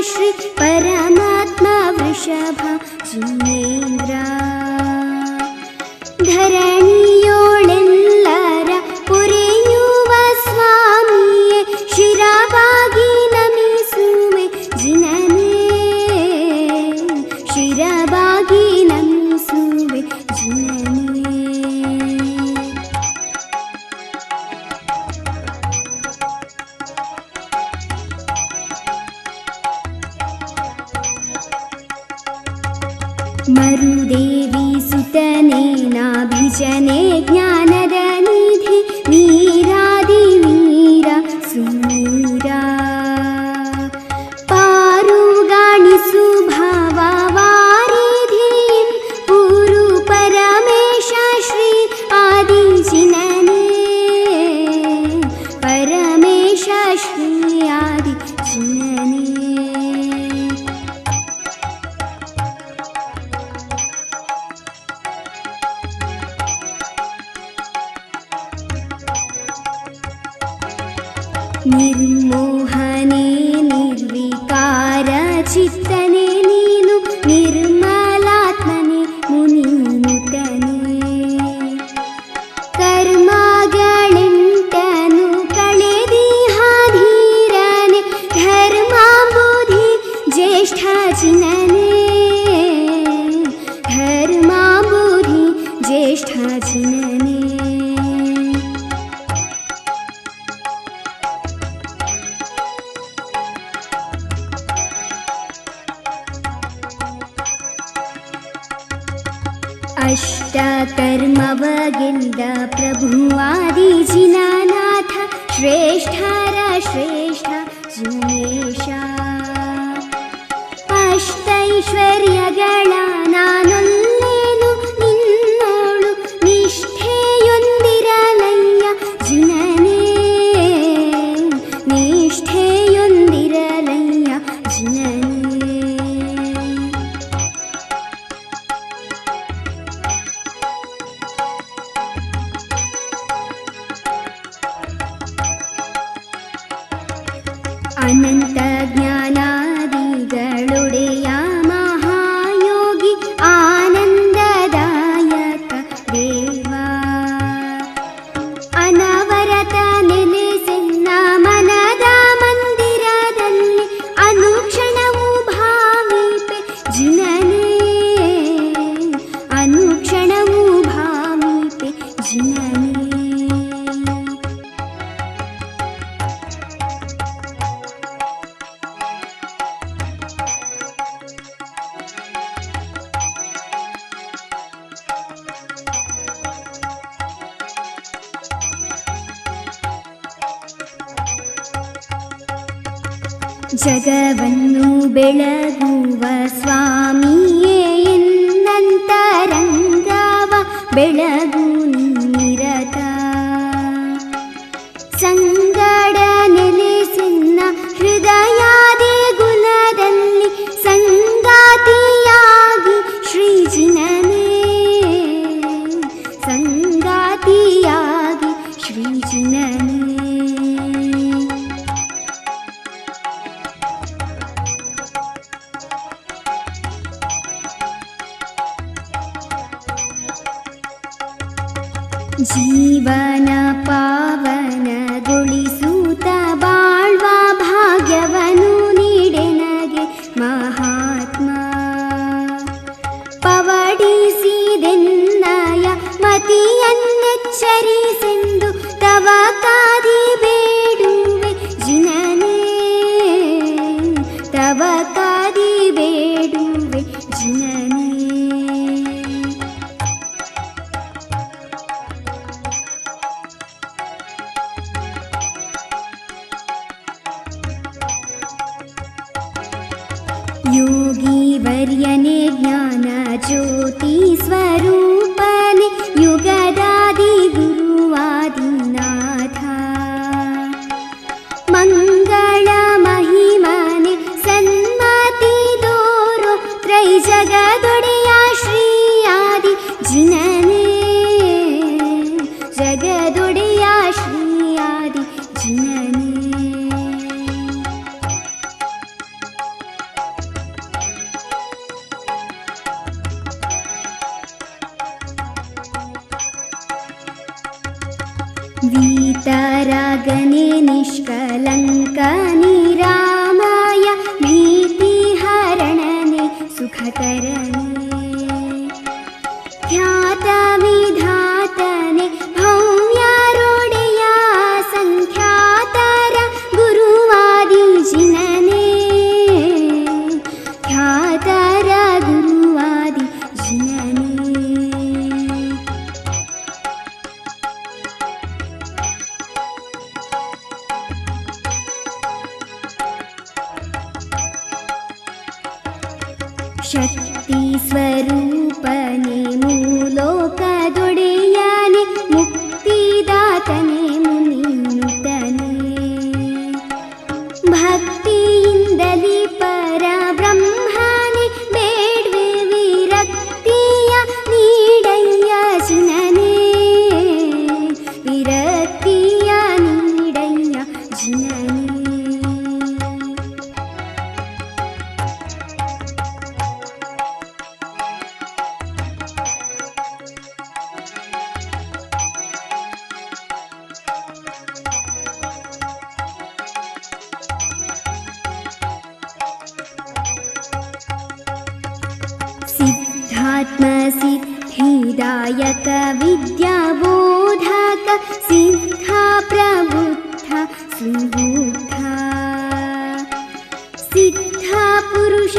श्री परमात्मा वृषभ जिनेन्द्र ಧರಣಿಯೋಳೆಲ್ಲರ ಪೊರೆಯುವ ಸ್ವಾಮಿಯೇ ಶಿರವಾಗಿ ನಮಿಸುವೆ ಜಿನನೇ ಶಿರವಾಗಿ ನಮಿಸುವೆ ಜಿನನೇ. ಮರುದೇವಿ ಸುತನೇ ನಾಭಿಜನೆ ಜ್ಞಾನದ ನಿಧಿ ವೀರಾದಿ ವೀರ ಸುಮೀರ ಪಾರುಗಾಣಿಸು ಭಾವವಾರಿಧಿ ಪುರು ಪರಮೇಶ ಶ್ರೀ ಆದಿ ಜಿನನೇ ಪರಮೇಶ ಶ್ರೀ ಆದಿ ಜಿನನೇ. ನಿರ್ಮೋಹನೆ ನಿರ್ವಿಕಾರ ಚಿತ್ತನೆ ನೀನು ನಿರ್ಮಲಾತ್ಮನೆ ಮುನಿನುತನೆ ಕರ್ಮಗಳೆಂಟನು ಕಳೆದಿಹಾಧೀರನೆ ಧರ್ಮಾಂಬುಧಿ ಜ್ಯೇಷ್ಠ ಜಿನನೇ ಧರ್ಮಾಂಬುಧಿ ಜ್ಯೇಷ್ಠ ಜಿನನೇ. ಅಷ್ಟಕರ್ಮವಗೆಲ್ಲ ಪ್ರಭುವಾದಿ ಜಿನನಾಥ ಶ್ರೇಷ್ಠರ ಶ್ರೇಷ್ಠ ಜಿನೇಶ ಅಷ್ಟೈಶ್ವರ್ಯಗಳ ನಾನೊಲ್ಲೇನು ನಿನ್ನೋಳು ನಿಷ್ಠೆಯೊಂದಿರಲಯ್ಯ ಜಿನನೇ ನಿಷ್ಠೆಯೊಂದಿರಲಯ್ಯ ಜಿನನೇ. ಅನಂತ ಜ್ಞಾನಾದಿಗಳೊಡೆಯ ಮಹಾಯೋಗಿ ಆನಂದದಾಯಕ ದೇವ ಅನವರತ ನೆಲೆಸೆನ್ನ ಮನದ ಮಂದಿರದಲ್ಲಿ ಅನುಕ್ಷಣವೂ ಭಾವಿಪೆ ಜಿನನೇ ಅನುಕ್ಷಣವೂ ಭಾವಿಪೆ ಜಿನನೇ. ಜಗವನ್ನು ಬೆಳಗುವ ಸ್ವಾಮಿಯೇ ಎನ್ನಂತರಂಗವ ಬೆಳಗು ನಿರತ ಸಂಗಡ ನೆಲೆಸಿನ್ನ ಹೃದಯಾದಿ ಗುಣದಲ್ಲಿ ಸಂಗಾತಿಯಾಗಿ ಶ್ರೀ ಜಿನನೇ ಸಂಗಾತಿಯಾಗಿ ಶ್ರೀ ಜಿನನೇ. ಜೀವನ ಪಾವನಗೊಳಿಸುತ್ತ ಬಾಳ್ವ ಭಾಗ್ಯವನ್ನು ನೀಡೆನಗೆ ಮಹಾತ್ಮ ಪವಡಿಸಿದೆನ್ನಯ ಮತಿಯನ್ನೆಚ್ಚರಿಸೆಂದು ತವ ಕಾದಿ ಬೇಡುವೆ ಜಿನನೇ ತವ ಕಾದಿ ಬೇಡುವೆ ಜಿನನೇ. ಯೋಗಿ ವರ್ಯನೆ ಜ್ಞಾನ ಜ್ಯೋತಿ ಸ್ವರೂಪನೆ ಯುಗದಾದಿ ಗುರುವಾದಿನಾಥ ಮಂಗಳ ಮಹಿಮನೆ ಸನ್ಮತಿ ದೋರೋ ತ್ರೈ ಜಗದೊಡೆಯ ಶ್ರೀ ಆದಿ ಜಿನನೇ ಜಗದೊಡೆಯ ಶ್ರೀ ಆದಿ ಜಿನನೇ. वीतरागने निष्कलङ्क निरामाय भीतिहरणने सुखकरणे ख्यातविधातने भव्यारोडेय संख्यातर गुरुवादिजिनने ख्यातर गुरुवादिजिनने शक्ति स्वरूपने ಮೂಲೋಕದೊಡೆಯನೆ ಮುಕ್ತಿದಾತನೆ ಮುನಿನುತನೆ ಭಕ್ತಿಯಿಂದಲಿ ಪರಬ್ರಹ್ಮನೆ ಬೇಡ್ವೆ ವಿರಕ್ತಿಯ ನೀಡಯ್ಯ ಜಿನನೆ ವಿರಕ್ತಿಯ ನೀಡಯ್ಯ ಜಿನನೆ सिद्धात्मसिद्धिदायक विद्याबोधक सिद्धा प्रबुद्ध सुबुद्धा सिद्धा पुरुष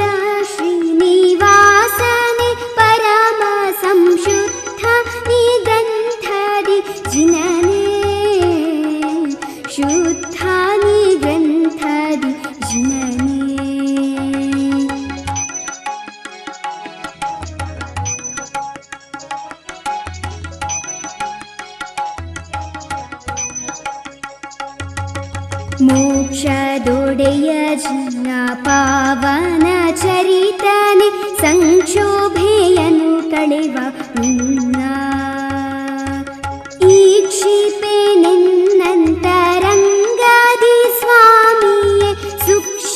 श्रीनिवासने परम संशुद्ध निग्रन्थादि जिनने शुद्ध निग्रन्थादि जिनने मोक्षदोडेय जिन पावन चरितने संक्षोभेयनु कಳೆವ ಮುನ್ನ ಈಕ್ಷಿಪೆ ನಿನ್ನಂತರಂಗದಿ ಸ್ವಾಮಿಯೇ ಸುಕ್ಷೇಮವಾರಿಧಿ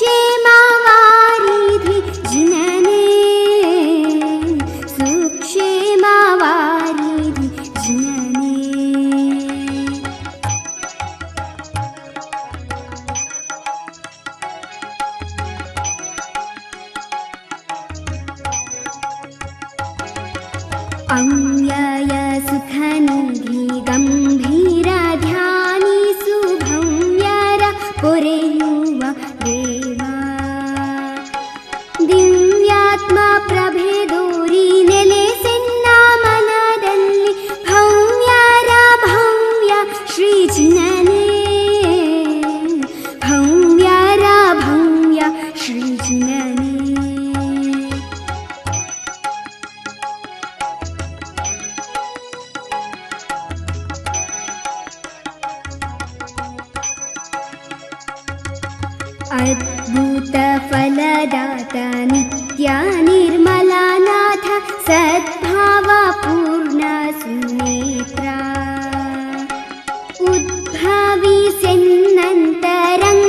ಜಿನನೇ ಸುಕ್ಷೇಮವಾರಿಧಿ ಜಿನನೇ ಅವ್ಯಯ ಸುಖನಿಧಿ ಗಂಭೀರ ಧ್ಯಾನಿಸು ಭವ್ಯರ ಪೊರೆಯುವ ದೇವ ದಿವ್ಯಾತ್ಮ ಪ್ರಭೇದೋರಿ ನೆಲೆಸೆನ್ನ ಮನದಲ್ಲಿ ಭವ್ಯರ ಭವ್ಯ ಶ್ರೀ ಜಿನನೇ ಭವ್ಯರ ಭವ್ಯ ಶ್ರೀ ಜಿನನೇ अद्भुत फलदाता नित्य निर्मलानाथ सद्भाव पूर्ण सुनेत्रा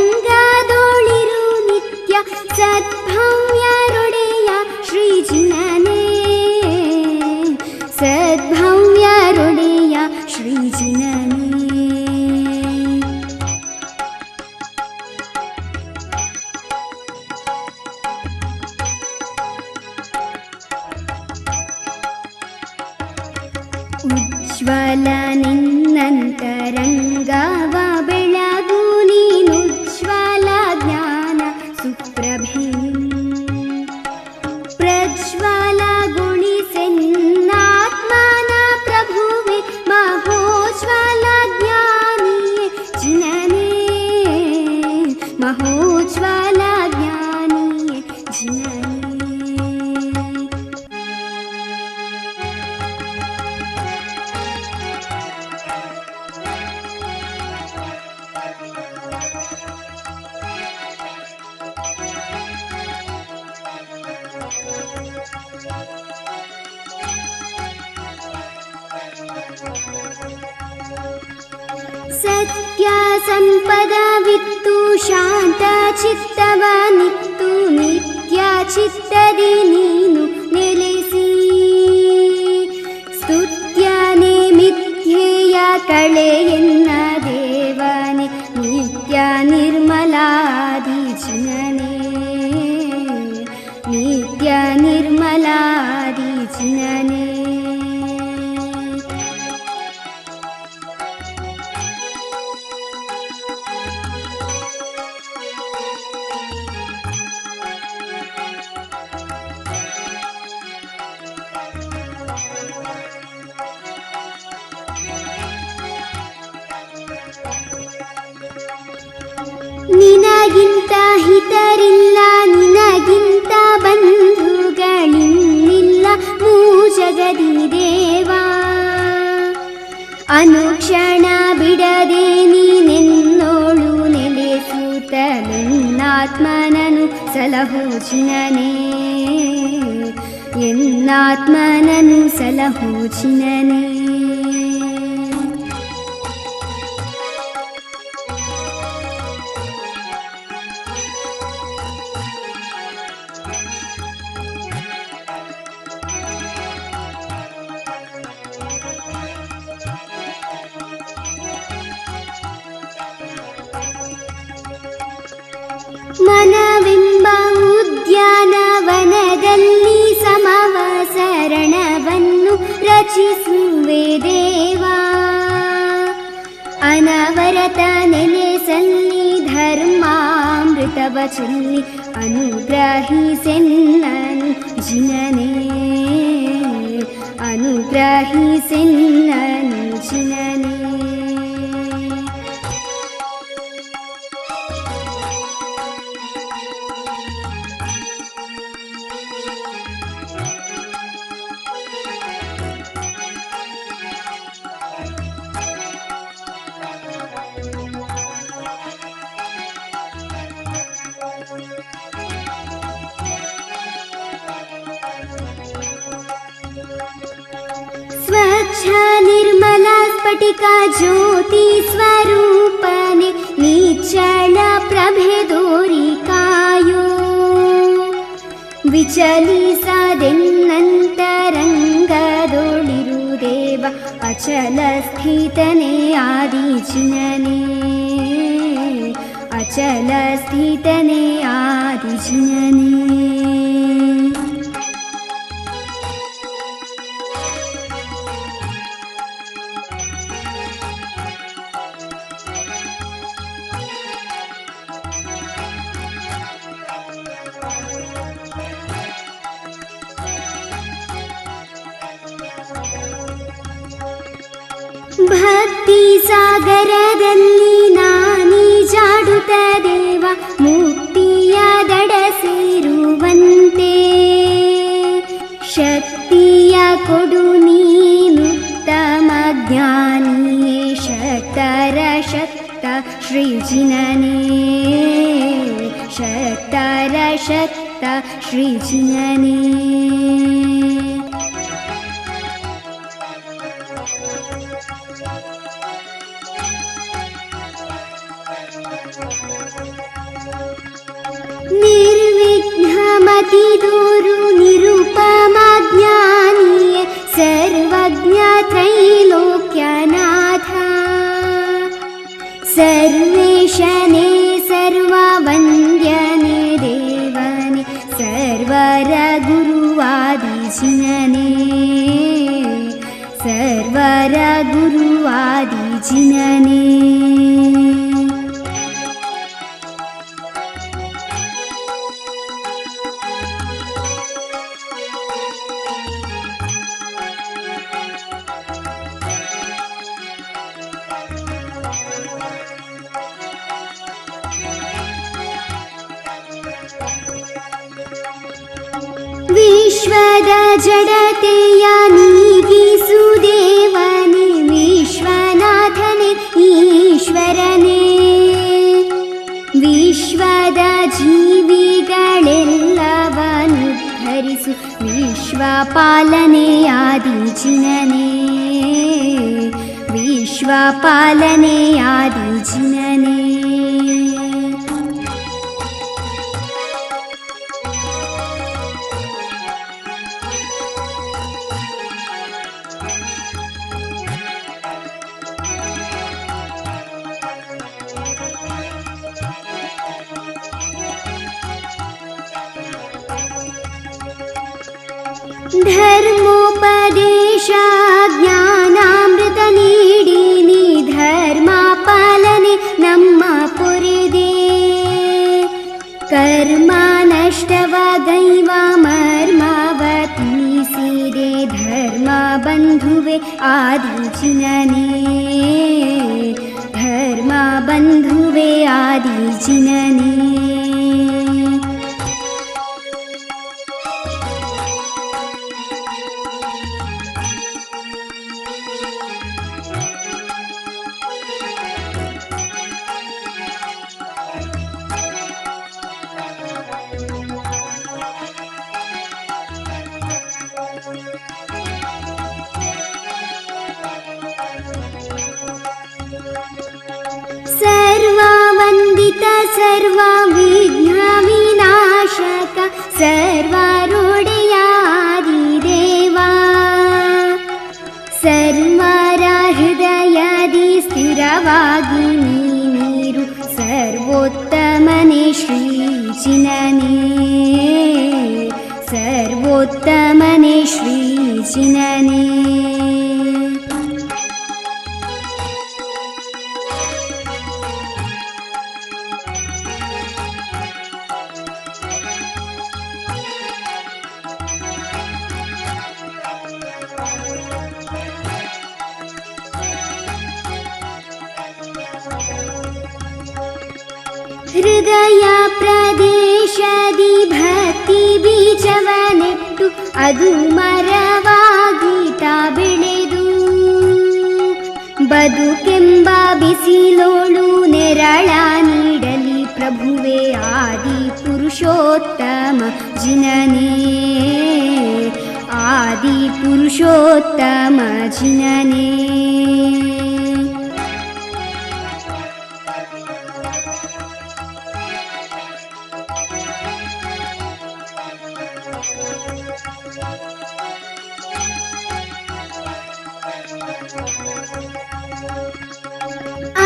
उद्भविसेन्नन्तरङ्गदोಳಿರು नित्य सद्भव्यरोडेय श्री जिनने सद्भव्यरोडेय श्री जिनने ಉಜ್ವಲ ನಿನ್ನಂತರಂಗವ ಬೆಳಗು ನೀನುಜ್ವಲ ಜ್ಞಾನ ಸುಪ್ರಭೆ ಪ್ರಜ್ವಲಗೊಳಿಸೆನ್ನಾತ್ಮನ ಪ್ರಭುವೆ ಮಹೋಜ್ವಲ ಜ್ಞಾನಿಯೇ ಜಿನನೇ ಮಹೋಜ್ವಲ ಜ್ಞಾನಿಯೇ ಜಿನನೇ ಸತ್ಯ ಸಂಪದವಿತ್ತು ಶಾಂತ ಚಿತ್ತವನಿತ್ತು ನಿತ್ಯ ಚಿತ್ತದಿ ನೀನು ನೆಲೆಸಿ ಸ್ತುತ್ಯನೆ ಮಿಥ್ಯೆಯ ಕಳೆಯನ್ನ निर्मलादिजिनने ನಿನಗಿಂತ ಹಿತರಿಲ್ಲ ನಿನಗಿಂತ ಬಂಧುಗಳಿಲ್ಲ ಮೂಜಗದಿ ದೇವಾ ಅನುಕ್ಷಣ ಬಿಡದೆ ನೀನೆನ್ನೋಳು ನೆಲೆಸೂತ ಎನ್ನಾತ್ಮನನು ಸಲಹೋ ಚಿನನೆ ಎನ್ನಾತ್ಮನನು ಸಲಹೋ ಚಿನನೆ ಮನವೆಂಬ ಉದ್ಯಾನವನದಲ್ಲಿ ಸಮವಸರಣವನ್ನು ರಚಿಸುವೆ ದೇವಾ ಅನವರತ ನೆಲೆಸಲ್ಲಿ ಧರ್ಮಾಮೃತವ ಚೆಲ್ಲಿ ಅನುಗ್ರಹಿಸೆನ್ನನು ಜಿನನೇ ಅನುಗ್ರಹಿಸೆನ್ನನು ಜಿನನೇ स्वच्छ निर्मल स्फटिका ज्योति स्वरूपने निश्चल प्रभेदोरि कायो विचलिसदೆನ್ನಂತರಂಗದೊಳಿರು ದೇವ ಅಚಲ ಸ್ಥಿತನೇ ಆದಿಜಿನನೇ ಅಚಲ ಸ್ಥಿತನೇ ಆದಿಜಿನನೇ ಭಕ್ತಿ ಸಾಗರದಲ್ಲಿ ನಾನೀಜಾಡುತ್ತ ದೇವ ಮುಕ್ತಿಯ ದಡ ಸೇರುವಂತೆ ಶಕ್ತಿಯ ಕೊಡು ನೀನುತ್ತಮ ಜ್ಞಾನಿಯೇ ಶಕ್ತರ ಶಕ್ತ ಶ್ರೀಜಿನನೇ ಶಕ್ತರ ಶಕ್ತ ಶ್ರೀಜಿನನೇ निर्विघ्नमति दोरु निरुपम ज्ञानिये सर्वज्ञ त्रैलोक्यनाथ सर्वेशने सर्ववन्द्यने देवने सर्वर गुरुवादिजिनने सर्वर गुरुवादिजिनने ವಿಶ್ವದ ಜಡತೆಯ ನೀಗಿಸು ದೇವನೇ ವಿಶ್ವನಾಥನೇ ಈಶ್ವರನೇ ವಿಶ್ವದ ಜೀವಿಗಳೆಲ್ಲವನು ಧರಿಸು ವಿಶ್ವಪಾಲನೆ ಆದಿಜಿನನೇ ವಿಶ್ವಪಾಲನೆ ಆದಿಜಿನನೇ ಧರ್ಮೋಪದೇಶ ಜ್ಞಾನಾಮೃತ ನೀಡಿ ನೀ ಧರ್ಮ ಪಾಲನೆ ನಮ್ಮ ಪೊರೆದೆ. ಕರ್ಮ ನಷ್ಟವಾಗೈವ ಮರ್ಮವ ತಿಳಿಸಿದೆ ಧರ್ಮ ಬಂಧುವೆ ಆದಿಜಿನನೇ. ಧರ್ಮ ಬಂಧುವೆ ಆದಿಜಿನನೇ. ಸರ್ವವಂದಿತ ಸರ್ವ ವಿಘ್ನ ವಿನಾಶಕ ಸರ್ವರೊಡೆಯಾದಿದೇವ. ಸರ್ವರ ಹೃದಯದಿ ಸ್ಥಿರವಾಗಿ ನೀರು ಸರ್ವೋತ್ತಮನೇ ಶ್ರೀ ಜಿನನೇ. ಸರ್ವೋತ್ತಮನೇ ಶ್ರೀ ಜಿನನೇ. ಹೃದಯ ಪ್ರದೇಶದಿ ಭಕ್ತಿ ಬೀಜವನೆಟ್ಟು ಅದು ಮರವಾಗೀತ ಬೆಳೆದು ಬದುಕೆಂಬ ಬಿಸಿಲೋಳು ನೆರಳ ನೀಡಲಿ ಪ್ರಭುವೇ ಆದಿ ಪುರುಷೋತ್ತಮ ಜಿನನೇ. ಆದಿ ಪುರುಷೋತ್ತಮ ಜಿನನೇ.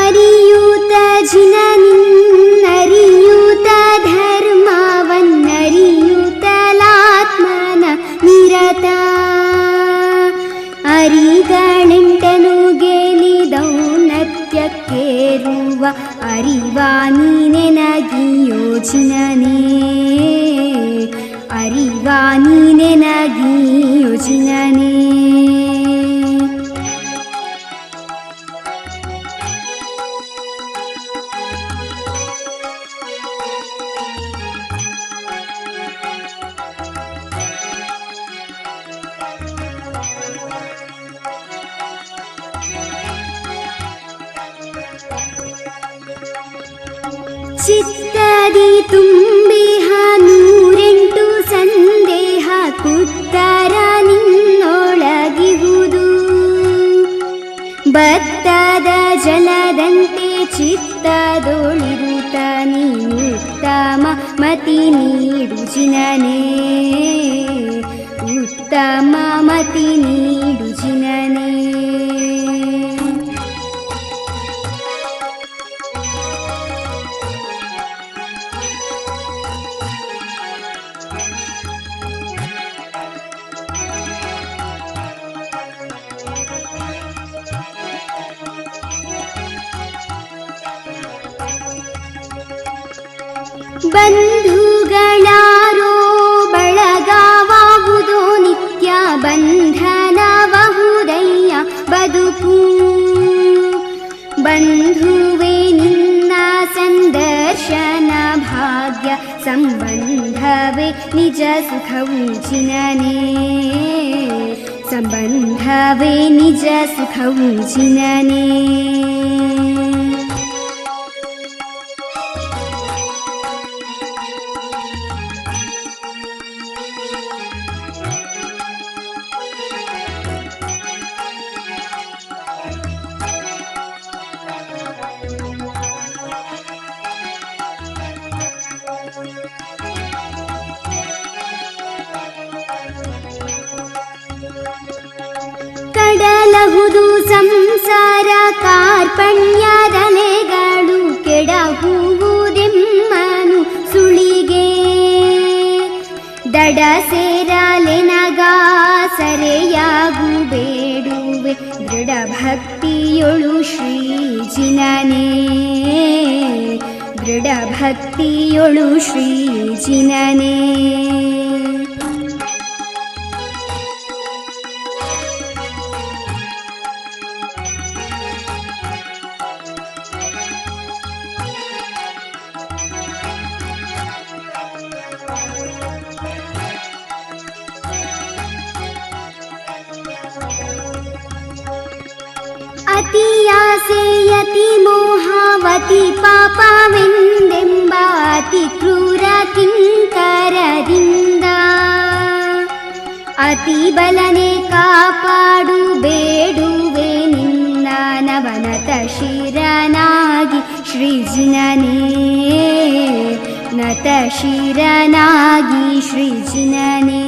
ಅರಿಯೂತ ಜಿನನಿನ್ನರಿಯೂತ ಧರ್ಮವನ್ನರಿಯೂತಲಾತ್ಮನ ನಿರತ. ಅರಿಗಳೆಂಟನು ಗೆಲಿದೌನ್ನತ್ಯಕ್ಕೇರುವ ಅರಿವಾ ನೀನೆನಗಿಯೋ ಜಿನನೇ. ಅರಿವಾ ನೀನೆನಗಿಯೋ ಜಿನನೇ. ಚಿತ್ತದಿ ತುಂಬಿಹ ನೂರೆಂಟು ಸಂದೇಹ ಕುತ್ತರ ನಿನ್ನೊಳಗಿಗುವುದು. ಭತ್ತದ ಜಲದಂತೆ ಚಿತ್ತದೊಳಿರುತ್ತ ನೀನುತ್ತಮ ಮತಿ ನೀಡು ಜಿನನೇ. ಉತ್ತಮ ಮತಿ ನೀಡು ಜಿನನೇ. ಬಂಧುಗಳಾರೋ ಬಳಗವಾಗುವುದು ನಿತ್ಯ ಬಂಧನಬಹುದಯ್ಯ ಬದುಕು. ಬಂಧುವೇ ನಿನ್ನ ಸಂದರ್ಶನ ಭಾಗ್ಯ ಸಂಬಂಧವೇ ನಿಜ ಸುಖವು ಜಿನನೇ. ಸಂಬಂಧವೇ ನಿಜ ಸುಖವು ಜಿನನೇ. ಕಡಲಹುದು ಸಂಸಾರ ಕಾರ್ಪಣ್ಯದಲೆಗಳು ಕೆಡಹುವುದೆಮ್ಮನು ಸುಳಿಗೆ. ದಡ ಸೇರಲೆನಗಾ ಸರೆಯಾಗು ಬೇಡುವೆ ದೃಢ ಭಕ್ತಿಯೊಳು ಶ್ರೀ ಜಿನನೇ ದೃಢ ಭಕ್ತಿಯೊಳು ಶ್ರೀ ಜಿನನೇ ಅತಿಯಾಸೆಯತಿ ಮೋಹಾವತಿ ಪಾಪವೆಂದೆಂಬ ಅತಿ ಕ್ರೂರ ಕಿಂಕರದಿಂದ ಅತಿ ಬಲನೆ ಕಾಪಾಡು ಬೇಡುವೆ ನಿನ್ನ ನವನತ ಶಿರನಾಗಿ ಶ್ರೀ ಜಿನನೇ ನತ ಶಿರನಾಗಿ ಶ್ರೀ ಜಿನನೇ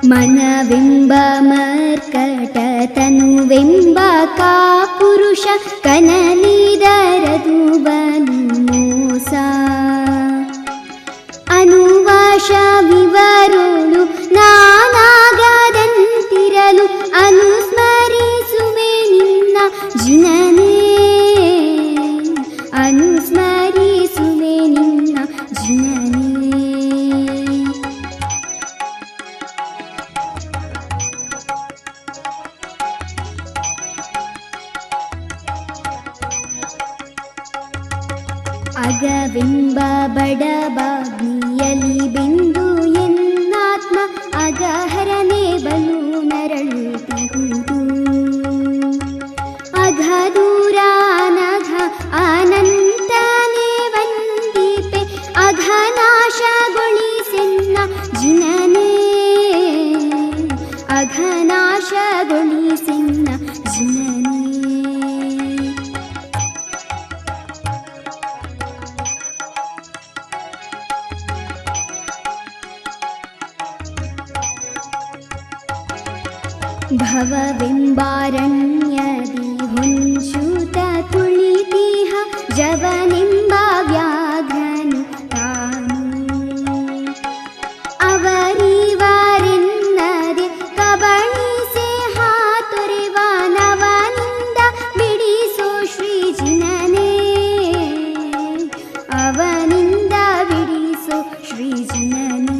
ಮನವೆಂಬ ಮರ್ಕಟ ತನುವೆಂಬ ಕಾಪುರುಷ ಕನಲಿದರದು ಬಲು ಮೋಸ ಅನುವಾಶ ವಿವರುಳು ನಾನಾಗದಂತಿರಲು ಅನುಸ್ಮರಿಸುವೆ ನಿನ್ನ ಜಿನನೇ ಅನುಸ್ಮರಿಸುವೆ ನಿನ್ನ ಜಿನನೇ ಅಗವೆಂಬ ಬಡಬಾಗ್ನಿಯಲಿ ಬೆಂದು ಎನ್ನಾತ್ಮ ಅಗಹರನೆ ಬಲು ನರಳುತ್ತಿಹುದು ಅಘ ದೂರ ಅನಘ ಅನಂತನೇ ವಂದಿಪೆ ಅಘನಾಶಗೊಳಿಸೆನ್ನ ಜಿನನೇ ಅಘನಾಶಗೊಳಿಸೆನ್ನ ಜಿನನೇ ಭವವೆಂಬಾರಣ್ಯದಿ ಹೊಂಚುತ ಕುಳಿತಿಹ ಜವನೆಂಬ ವ್ಯಾಘ್ರನು ತಾನು ಅವರಿವರೆನ್ನದೆ ಕಬಳಿಸೆ ಹಾತೊರೆವ ನವನಿಂದ ಬಿಡಿಸೋ ಶ್ರೀ ಜಿನನೇ ಅವನಿಂದ ಬಿಡಿಸೋ ಶ್ರೀ ಜಿನನೇ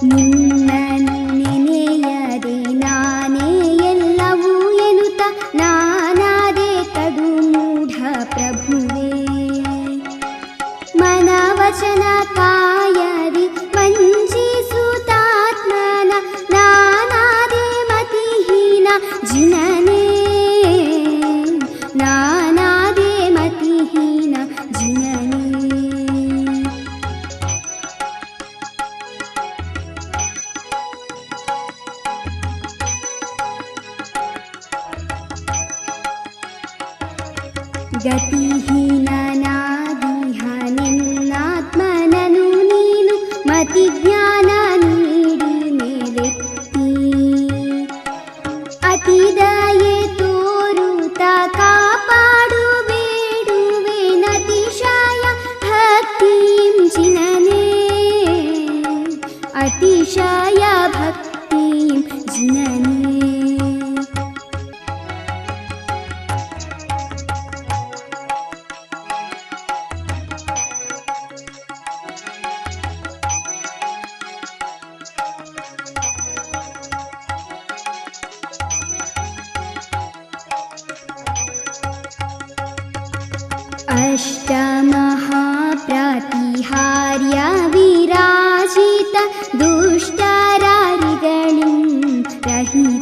ನಿನ್ನನ್ನು ನೆನೆಯದೆ ನಾನೇ ಎಲ್ಲವೂ ಎನ್ನುತ್ತ ನಾನಾದೆ ಕಡು ಮೂಢ ಪ್ರಭುವೇ ಮನವಚನ ಕಾಯದಿ ವಂಚಿಸುತ್ತಾತ್ಮನ ನಾನಾದೆ ಮತಿಹೀನ ಜಿನನೇ ನಾನಾದೆ ಮತಿಹೀನ ಜಿನನೇ ಗತಿಹೀನನಾದಿಹ ನಿನ್ನಾತ್ಮನನು ನೀನು ಮತಿಜ್ಞಾನ ನೀಡಿ ಮೇಲೆತ್ತಿ ಅತಿದಯೆ ತೋರುತ್ತ ಕಾಪಾಡು ಬೇಡುವೆ ನತಿಶಯ ಭಕ್ತಿಂ ಜಿನನೇ ಅತಿಶಯ ಭಕ್ತಿಂ ಜಿನನೇ ಅಷ್ಟಮಹಾಪ್ರತಿಹಾರ್ಯ ವಿರಾಜಿತ ದುಷ್ಟರಾರಿಗಳಿಂ ರಹಿತ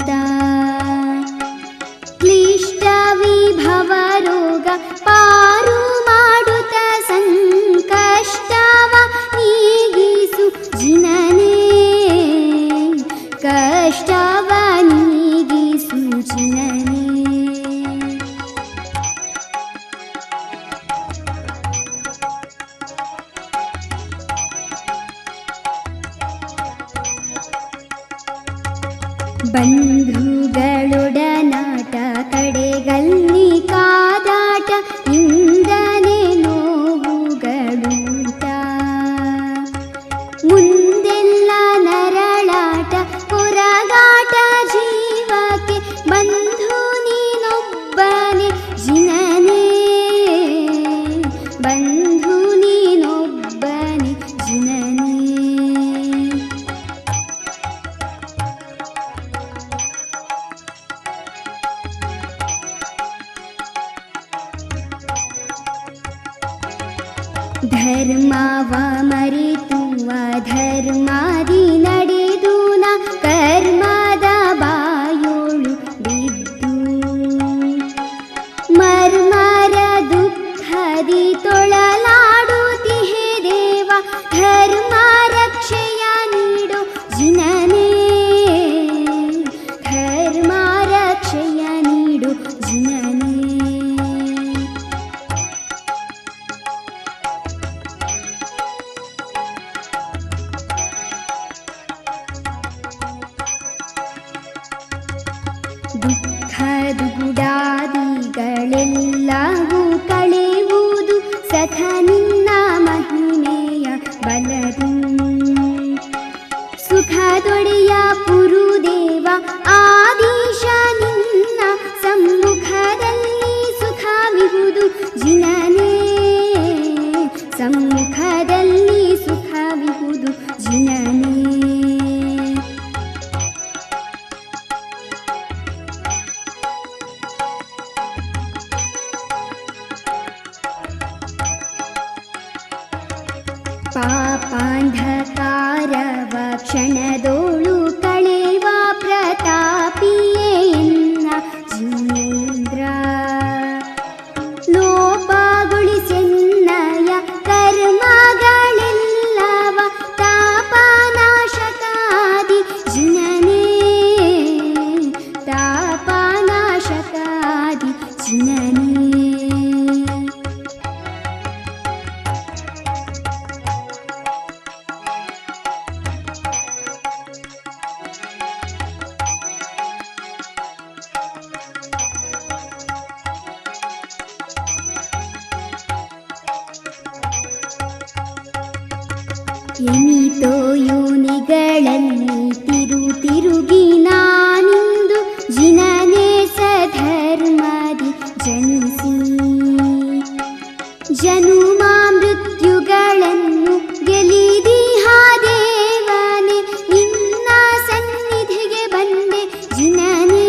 ಬಂಧುಗಳೊಡನಾಟ ಕಡೆಗಲ್ಲಿ ಕಾದಾಟ ಇಂದನೆ ನೋವುಗಳೂಟ ಮುಂದೆಲ್ಲ ನರಳಾಟ ಹೊರಗಾಟ ಜೀವಕ್ಕೆ ಬಂಧು ನೀನೊಬ್ಬನೇ ಜಿನನೇ ಬಂಧು ನೀನೊಬ್ಬನೇ ಜಿನನೇ ಧರ್ಮವ ಮರೆತು ಅಧರ್ಮಾದಿ ನಡೆದು ನ ಕರ್ಮದ ಬಾಯೋಳು ಬಿದ್ದು ಮರ್ಮರ ದುಃಖದಿ ತೊಳಲಾಡುತ್ತಿಹೆ ದೇವ ಧರ್ಮ ರಕ್ಷೆಯ ನೀಡು ಜಿನನೇ ಧರ್ಮ ರಕ್ಷೆಯ ನೀಡು ಜಿನನೇ ದುಃಖದ ಗುಡಾದಿಗಳೆಲ್ಲವೂ ಕಳೆಯುವುದು ಸಖ ನಿನ್ನ ಮಹಿಮೆಯ ಬಲದಿ ಸುಖದೊಡೆಯ ಪುರುದೇವ ಆದೀಶ ನಿನ್ನ ಸಮ್ಮುಖದಲ್ಲಿ ಸುಖವಿಹುದು ಜಿನನೇ ಸಮ್ಮುಖದಲ್ಲಿ ಸುಖವಿಹುದು ಜಿನನೇ ಪಾಪಾಂಧಕಾರವ ಕ್ಷಣದೋಳು ಕಳೆವ ಪ್ರತಾಪಿಯೇ ಎನ್ನ ಜಿನೇಂದ್ರ ಲೋಪಗೊಳಿಸೆನ್ನಯ ಕರ್ಮಗಳೆಲ್ಲವ ತಾಪನಾಶಕಾದಿ ಜಿನನೇ ತಾಪನಾಶಕಾದಿ ಜಿನನೇ ಎನಿತೋ ಯೋನಿಗಳಲ್ಲಿ ತಿರುಗಿ ನಾನಿಂದು ಜಿನನೇ ಸಧರ್ಮದಿ ಜನಿಸಿ ಜನುಮ ಮೃತ್ಯುಗಳನ್ನು ಗೆಲಿದಿಹ ದೇವನೇ ನಿನ್ನ ಸನ್ನಿಧಿಗೆ ಬಂದೆ ಜಿನನೇ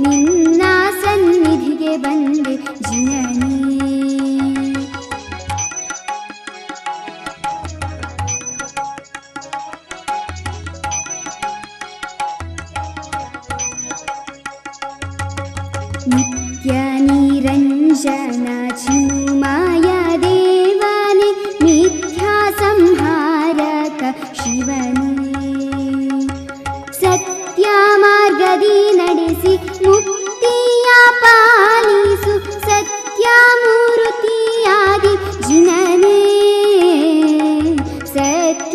ನಿನ್ನ ಸನ್ನಿಧಿಗೆ ಬಂದೆ ಜಿನನೇ ನಿತ್ಯ ನಿರಂಜನ ಚಿನ್ಮಯ ದೇವನೇ ಮಿಥ್ಯಾ ಸಂಹಾರಕ ಶಿವನೇ ಸತ್ಯ ಮಾರ್ಗದಿ ನಡೆಸಿ ಮುಕ್ತಿಯ ಪಾಲಿಸು ಸತ್ಯಮೂರ್ತಿಯಾದಿ ಜಿನನೇ ಸತ್ಯಮೂರ್ತಿಯಾದಿ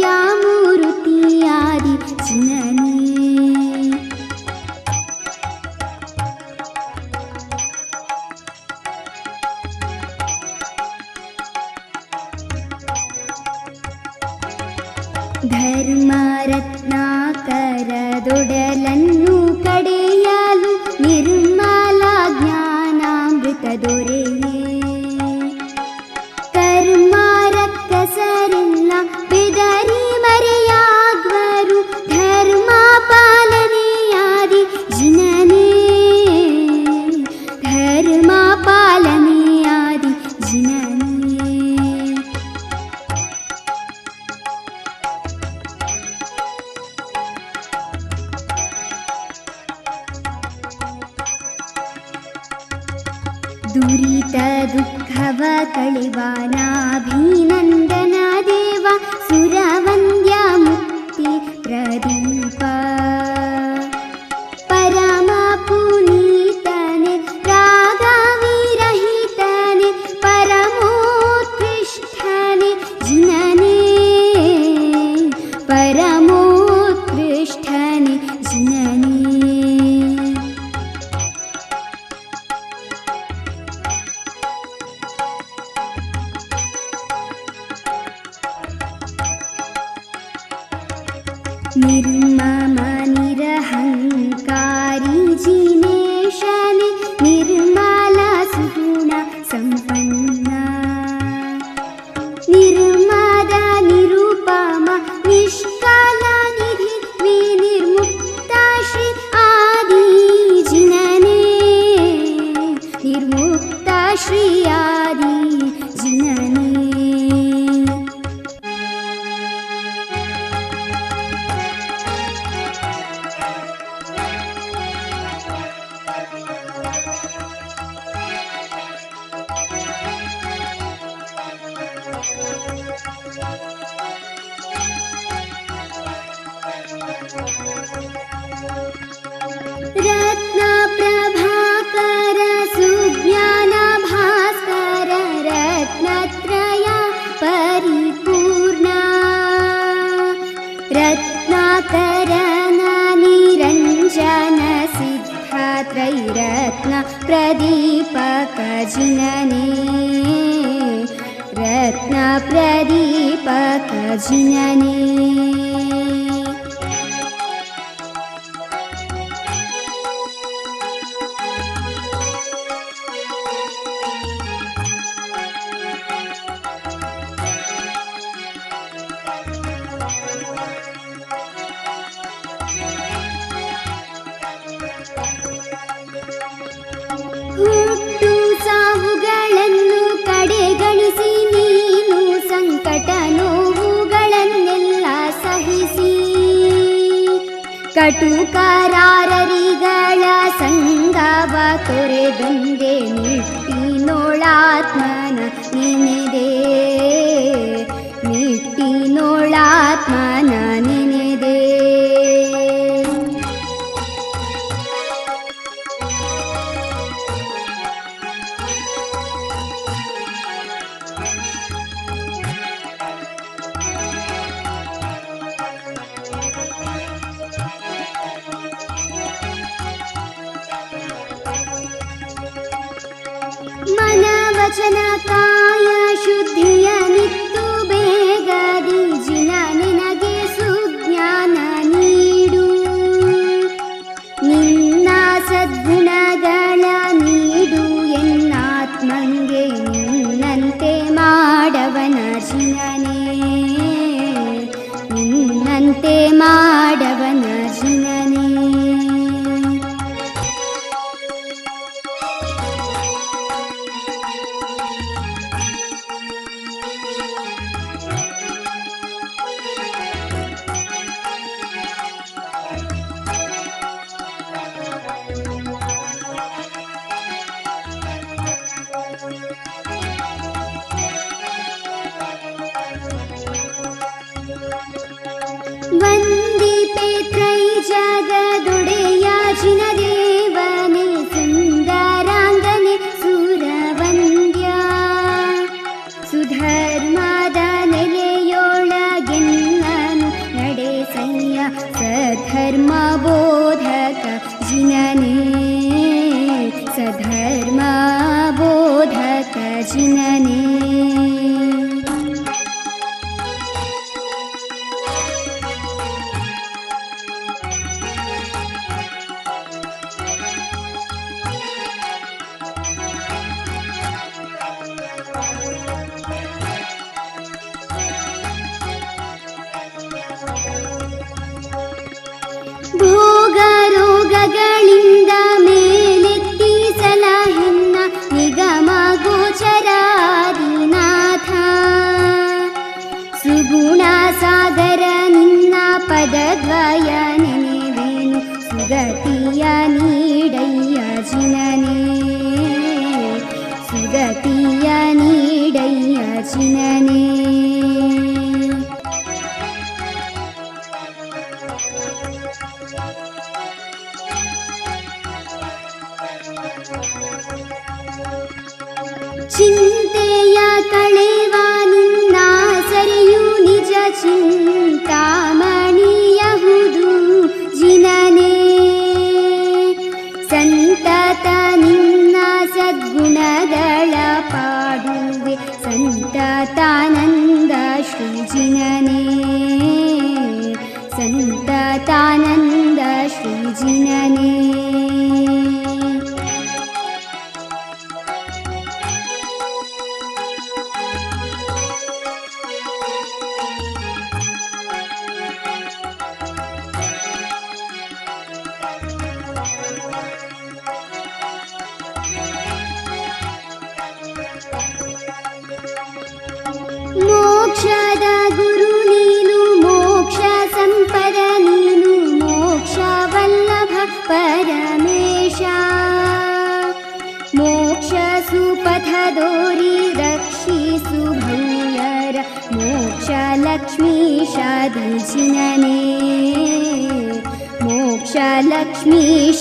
ಜಿನನೇ ಧರ್ಮರತ್ನಾಕರದೊಡಲನ್ನು ಕಡೆಯಲು ನಿರ್ಮಲ ಜ್ಞಾನಾಮೃತ ದೊರೆಯೇ ಕರ್ಮ ರಕ್ಕಸರೆಲ್ಲ ಬೆದರಿ ಮರೆಯಾಗುವರು ಧರ್ಮ ಪಾಲನೆಯಾದಿ ಜಿನನೇ ಧರ್ಮ ಪಾಲನೆಯಾದಿ ಜಿನನೇ ದುರಿತ ದುಃಖವ ಕಳೆವಾನಾಭಿನಂದನ ದೇವ ಸುರವಂದ್ಯ ಮುಕ್ತಿ ಪ್ರದೀಪ ಪರಮ ಪುನೀತನೆ ರಾಗವಿರಹಿತನೆ ಪರಮೋತ್ಕೃಷ್ಟನೆ ಜಿನನೇ ಪರಮೋತ್ಕೃಷ್ಟನೆ ನಿರ್ಮಮ ನಿರಹಂಕಾರಿ ಜಿನೇಶನೆ ನಿರ್ಮಲ ಸುಗುಣ ಸಂಪನ್ನ ನಿರ್ಮದ ನಿರುಪಮ ನಿಷ್ಕಲ ನಿಧಿ ವಿನಿರ್ಮುಕ್ತ ಶ್ರೀ ಆದಿ ಜಿನನೇ ನಿರ್ಮುಕ್ತ ಶ್ರೀ ಆದಿ ಜಿನನೇ. ರತ್ನ ಪ್ರಭಾಕರ ಸುಜ್ಞಾನ ಭಾಸ್ಕರ ರತ್ನತ್ರಯ ಪರಿಪೂರ್ಣ ರತ್ನಾಕರನ ನಿರಂಜನ ಸಿದ್ಧ ತ್ರೈರತ್ನ ಪ್ರದೀಪಕ ಜಿನನೇ ರತ್ನ ಪ್ರದೀಪಕ ಜಿನನೇ. ಹುಟ್ಟು ಸಾವುಗಳನ್ನು ಕಡೆಗಣಿಸಿ ನೀನು ಸಂಕಟ ನೋವುಗಳನ್ನೆಲ್ಲ ಸಹಿಸಿ ಕಟುಕರಾರರಿಗಳ ಸಂಗವ ತೊರೆದೊಂದೇ ನಿಟ್ಟಿನೋಳಾತ್ಮನ ನೆನೆದೆ ನಿಟ್ಟಿನೋಳಾತ್ಮನ ನೆನೆದೆ. ಮನ ವಚನ ಕಾಯ ಶುದ್ಧಿಯ ನಿತ್ತು ಬೇಗದಿ ಜಿನ ನಿನಗೆ ಸುಜ್ಞಾನ ನೀಡು ನಿನ್ನ ಸದ್ಗುಣಗಳ ನೀಡು ಎನ್ನಾತ್ಮಂಗೆ ನಿನ್ನಂತೆ ಮಾಡವನ ಜಿನನೇ ನಿನ್ನಂತೆ ಮಾಡವನ ಜಿನನೇ. ವಂದಿಪೆ ತ್ರೈ ಜಗದೊಡೆಯ ಜಿನದೇವನೇ ಸುಂದರಾಂಗನೆ ಸುರವಂದ್ಯ ಸುಧರ್ಮದ ನೆಲೆಯೊಳಗೆನ್ನನು ನಡೆಸಯ್ಯ ಸಧರ್ಮ ಬೋಧಕ ಜಿನನೇ ಸಧರ್ಮ ಬೋಧಕ ಜಿನನೇ. ಭೋಗ ರೋಗಗಳಿಂದ ಮೇಲೆತ್ತಿ ಸಲಹಿನ್ನ ನಿಗಮ ಗೋಚರಾದಿನಾಥ ಸುಗುಣ ಸಾಗರ ನಿನ್ನ ಪದದ್ವಯ ನೆನೆವೇನು ಸುಗತಿಯ ನೀಡಯ್ಯ ಜಿನನೇ ಸುಗತಿಯ ನೀಡಯ್ಯ ಜಿನನೇ. ಚಿಂತೆಯ ಕಳೆವ ನಿನ್ನ ಸರಿಯು ನಿಜ ಚಿಂತಾಮಣಿಯಹುದು ಜಿನನೇ ಸಂತತ ನಿನ್ನ ಸದ್ಗುಣಗಳ ಪಾಡುವೆ ಸಂತತಾನಂದ सतानन्द श्रीजिनने ಮೋಕ್ಷದ ಗುರು ನೀನು ಮೋಕ್ಷ ಸಂಪದ ನೀನು ಮೋಕ್ಷ ವಲ್ಲಭ ಪರಮೇಶ ಮೋಕ್ಷ ಸುಪಥ ದೋರಿ ರಕ್ಷಿಸು ಭೂಯರ ಮೋಕ್ಷ ಲಕ್ಷ್ಮೀಶಾದಿಜಿನನೆ ಮೋಕ್ಷ ಲಕ್ಷ್ಮೀಶಾದಿಜಿನನೆ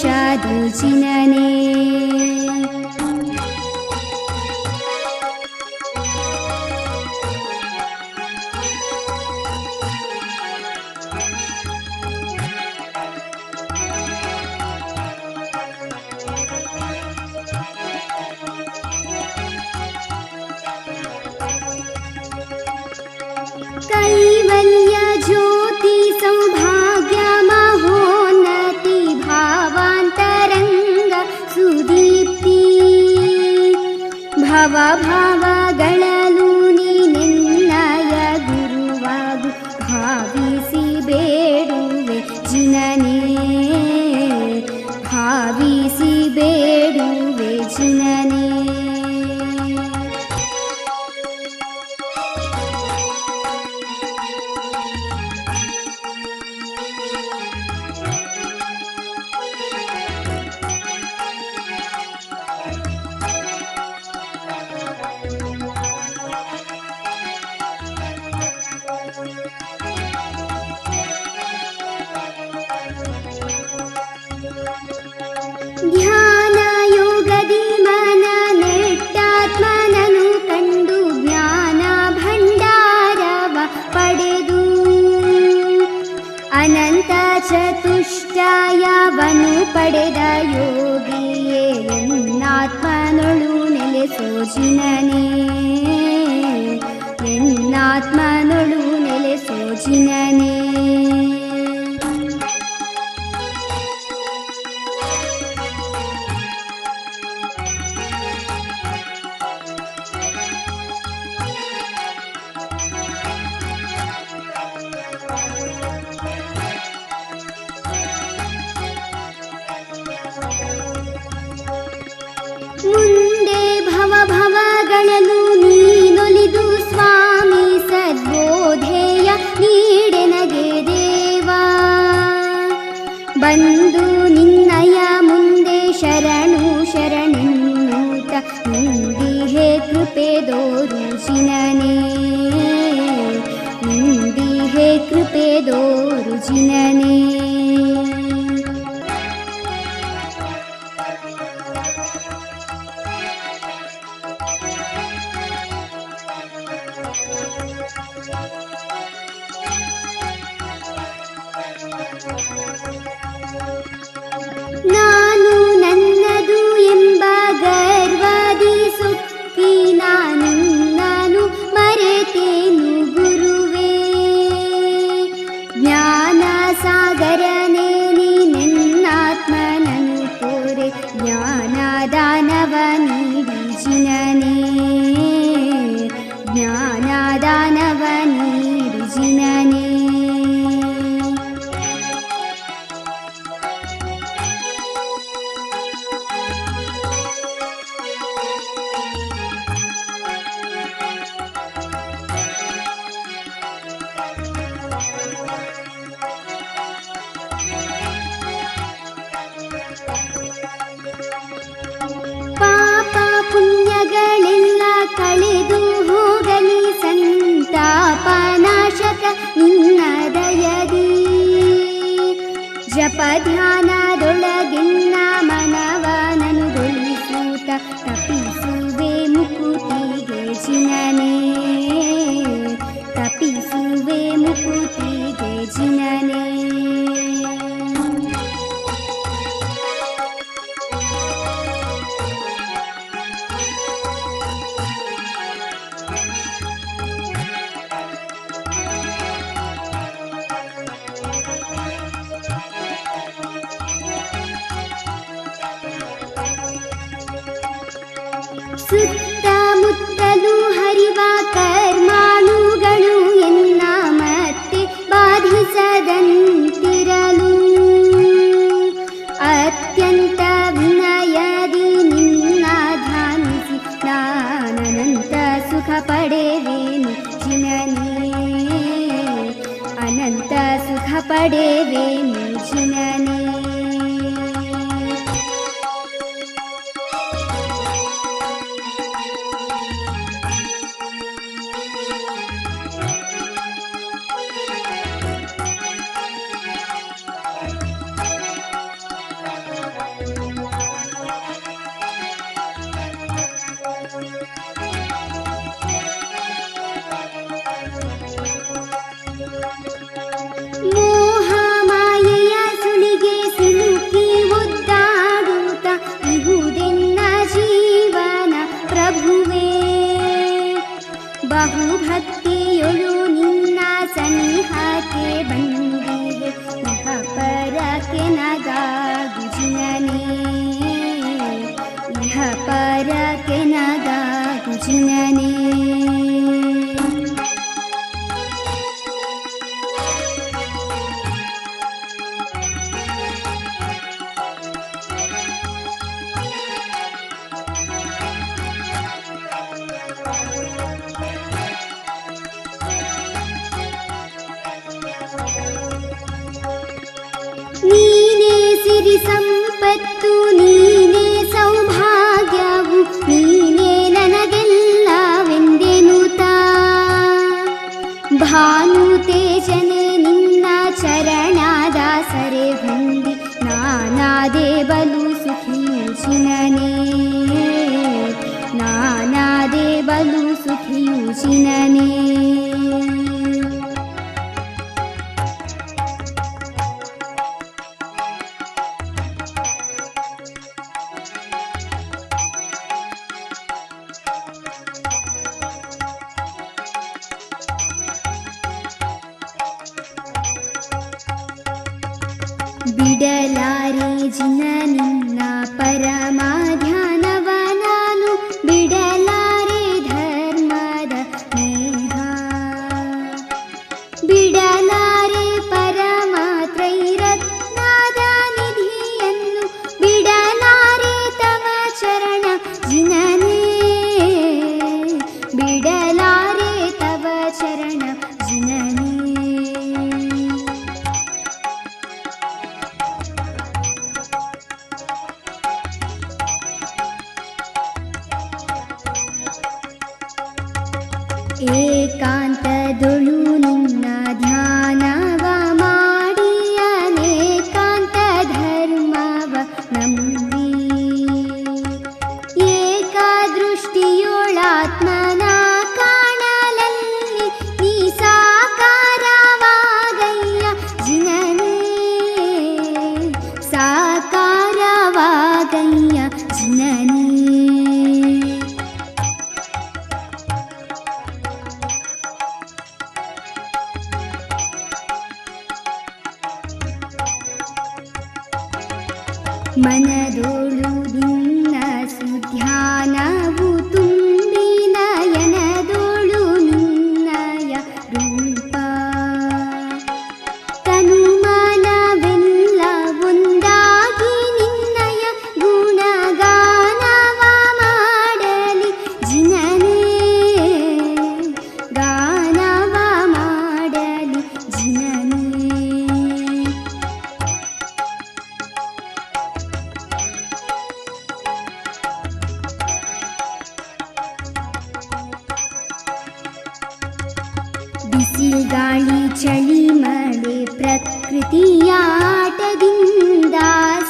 कैवल्य ज्योति सौभाग्य महोन्नति भावान्तरंग सुदीप्ति भव भावಗಳಲು ನೀನೆನ್ನಯ ಗುರುವಾಗು ಭಾವಿಸಿ ಬೇಡುವೆ ಜಿನನೇ ಭಾವಿಸಿ ಬೇಡುವೆ ಜಿನನೇ ಧ್ಯಾನ ಯೋಗದಿ ಮನ ನೆಟ್ಟಾತ್ಮನನು ಕಂಡು ಜ್ಞಾನ ಭಂಡಾರವ ಪಡೆದು ಅನಂತ ಚತುಷ್ಟಯವನ್ನು ಪಡೆದ ಯೋಗಿಯೇ ಎನ್ನಾತ್ಮನೊಳು ನೆಲೆಸೋ ಜಿನನೇ ಎನ್ನಾತ್ಮನೊಳು ನೆಲೆಸೋ ಜಿನನೇ ಮುಂದೆ ಭವ ಭವಗಳಲು ನೀನೊಲಿದು ಸ್ವಾಮಿ ಸದ್ಬೋಧೆಯ ನೀಡೆನಗೆ ದೇವಾ ಬಂದು ನಿನ್ನಯ ಮುಂದೆ ಶರಣು ಶರಣೆನ್ನುತ್ತ ನಿಂದಿಹೆ ಕೃಪೆ ದೋರು ಜಿನನೇ ನಿಂದಿಹೆ ಕೃಪೆ ದೋರು ಜಿನನೇ ನಾನು ನನ್ನದು ಎಂಬ ಗರ್ವದಿ ಸುಕ್ಕಿ ನಾನು ಮರೆತೇನು ಗುರುವೇ ಜ್ಞಾನ ಸಾಗರನೇ ನೀನೆನ್ನಾತ್ಮನನು ತೋರೆ ಜ್ಞಾನದಾನವ ನೀಡಿ ಜಿನನೇ ಜ್ಞಾನದಾನವ ನೀಡಿ ಜಿನನೇ ಪಾಪ ಪುಣ್ಯಗಳೆಲ್ಲ ಕಳೆದು ಹೋಗಲಿ ಸಂತಾಪ ನಾಶಕ ನಿನ್ನ ದಯದಿ ಜಪ ಧ್ಯಾನದೊಳಗಿನ್ನ ಮನವನನುಗೊಳಿಸೂತ ತಪಿಸುವೆ ಮುಕುತಿಗೆ ಜಿನನೇ ತಪಿಸುವೆ ಮುಕುತಿಗೆ ಜಿನನೇ ಸುತ್ತಮುತ್ತಲೂ ಹರಿವ ಕರ್ಮಾಣುಗಳು ಎನ್ನ ಮತ್ತೆ ಬಾಧಿಸದಂತಿರಲು ಅತ್ಯಂತ ವಿನಯದಿ ನಿನ್ನ ಧ್ಯಾನಿಸಿ ನಾನಂತ ಸುಖ ಪಡೆವೇನು ಜಿನನೇ, ಅನಂತ ಸುಖ ಪಡೆವೇನು ಜಿನನೇ. ಮೋಹ ಮಾಯೆಯ ಸುಳಿಗೆ ಸಿಲುಕಿ ಒದ್ದಾಡುತ್ತ ಇಹುದೆನ್ನ ಜೀವನ ಪ್ರಭುವೇ, ಬಹುಭಕ್ತಿಯೊಳು ನಿನ್ನ ಸನಿಹಕ್ಕೆ ಬಂದಿದೆ ಇಹ ಪರಕ್ಕೆ ನಗಾಗು ಜಿನನೇ, ಇಹ ಪರಕ್ಕೆ ನಗಾಗು ಜಿನನೇ. ನೀನೇ ಸಿರಿ ಸಂಪತ್ತು, ನೀನೇ ಸೌಭಾಗ್ಯವು, ನೀನೇ ನನಗೆಲ್ಲವೆಂದೆನುತ ಭಾನು ತೇಜನೆ ನಿನ್ನ ಚರಣದಾಸರೆ ಹೊಂದಿ ನಾನಾದೆ ಬಲು ಸುಖಿಯು ಜಿನನೇ, ನಾನಾದೆ ಬಲು ಸುಖಿಯು ಜಿನನೇ. ಬಿಡಲಾರೆ ಜಿನ ನಿನ್ನ ಪರಮ ಧ್ಯಾನವ ನಾನು, ಬಿಡಲಾರೆ ಧರ್ಮದ ನೇಹ, ಬಿಡಲಾರೆ ಪರಮ ತ್ರೈರತ್ನದ ನಿಧಿಯನ್ನು, ಬಿಡಲಾರೆ ತವ ಚರಣ ಜಿನನೇ, ಬಿಡಲಾರೆ ತವ ಚರಣ ಜಿನನೇ. ಏಕಾಂತದೊಳು ನಿನ್ನ ಧ್ಯಾನವ ಮಾಡಿ ಅನೇಕಾಂತ ಧರ್ಮವ ನಂಬಿ, ಏಕಾದೃಷ್ಟಿಯೊಳಾತ್ಮನ ಕಾಣಲಲ್ಲಿ ನೀ ಸಾಕಾರವಾಗಯ್ಯ ಜಿನನೇ, ಸಾಕಾರವಾಗಯ್ಯ ಜಿನನೇ. ಮನದೋಳು ನಿನ್ನ ಸುಧ್ಯಾನವು ತುಂಬಿ ನಯನದೋಳು ನಿನ್ನಯ ರೂಪ, ತನುಮನವೆಲ್ಲ ಒಂದಾಗಿ ನಿನ್ನಯ ಗುಣಗಾನವ ಮಾಡಲಿ ಜಿನನೇ, ಗಾನವ ಮಾಡಲಿ ಜಿನನೇ. ಬಿಸಿ ಗಾಳಿ ಚಳಿ ಮಳೆ ಪ್ರಕೃತಿಯ ಆಟದಿಂದ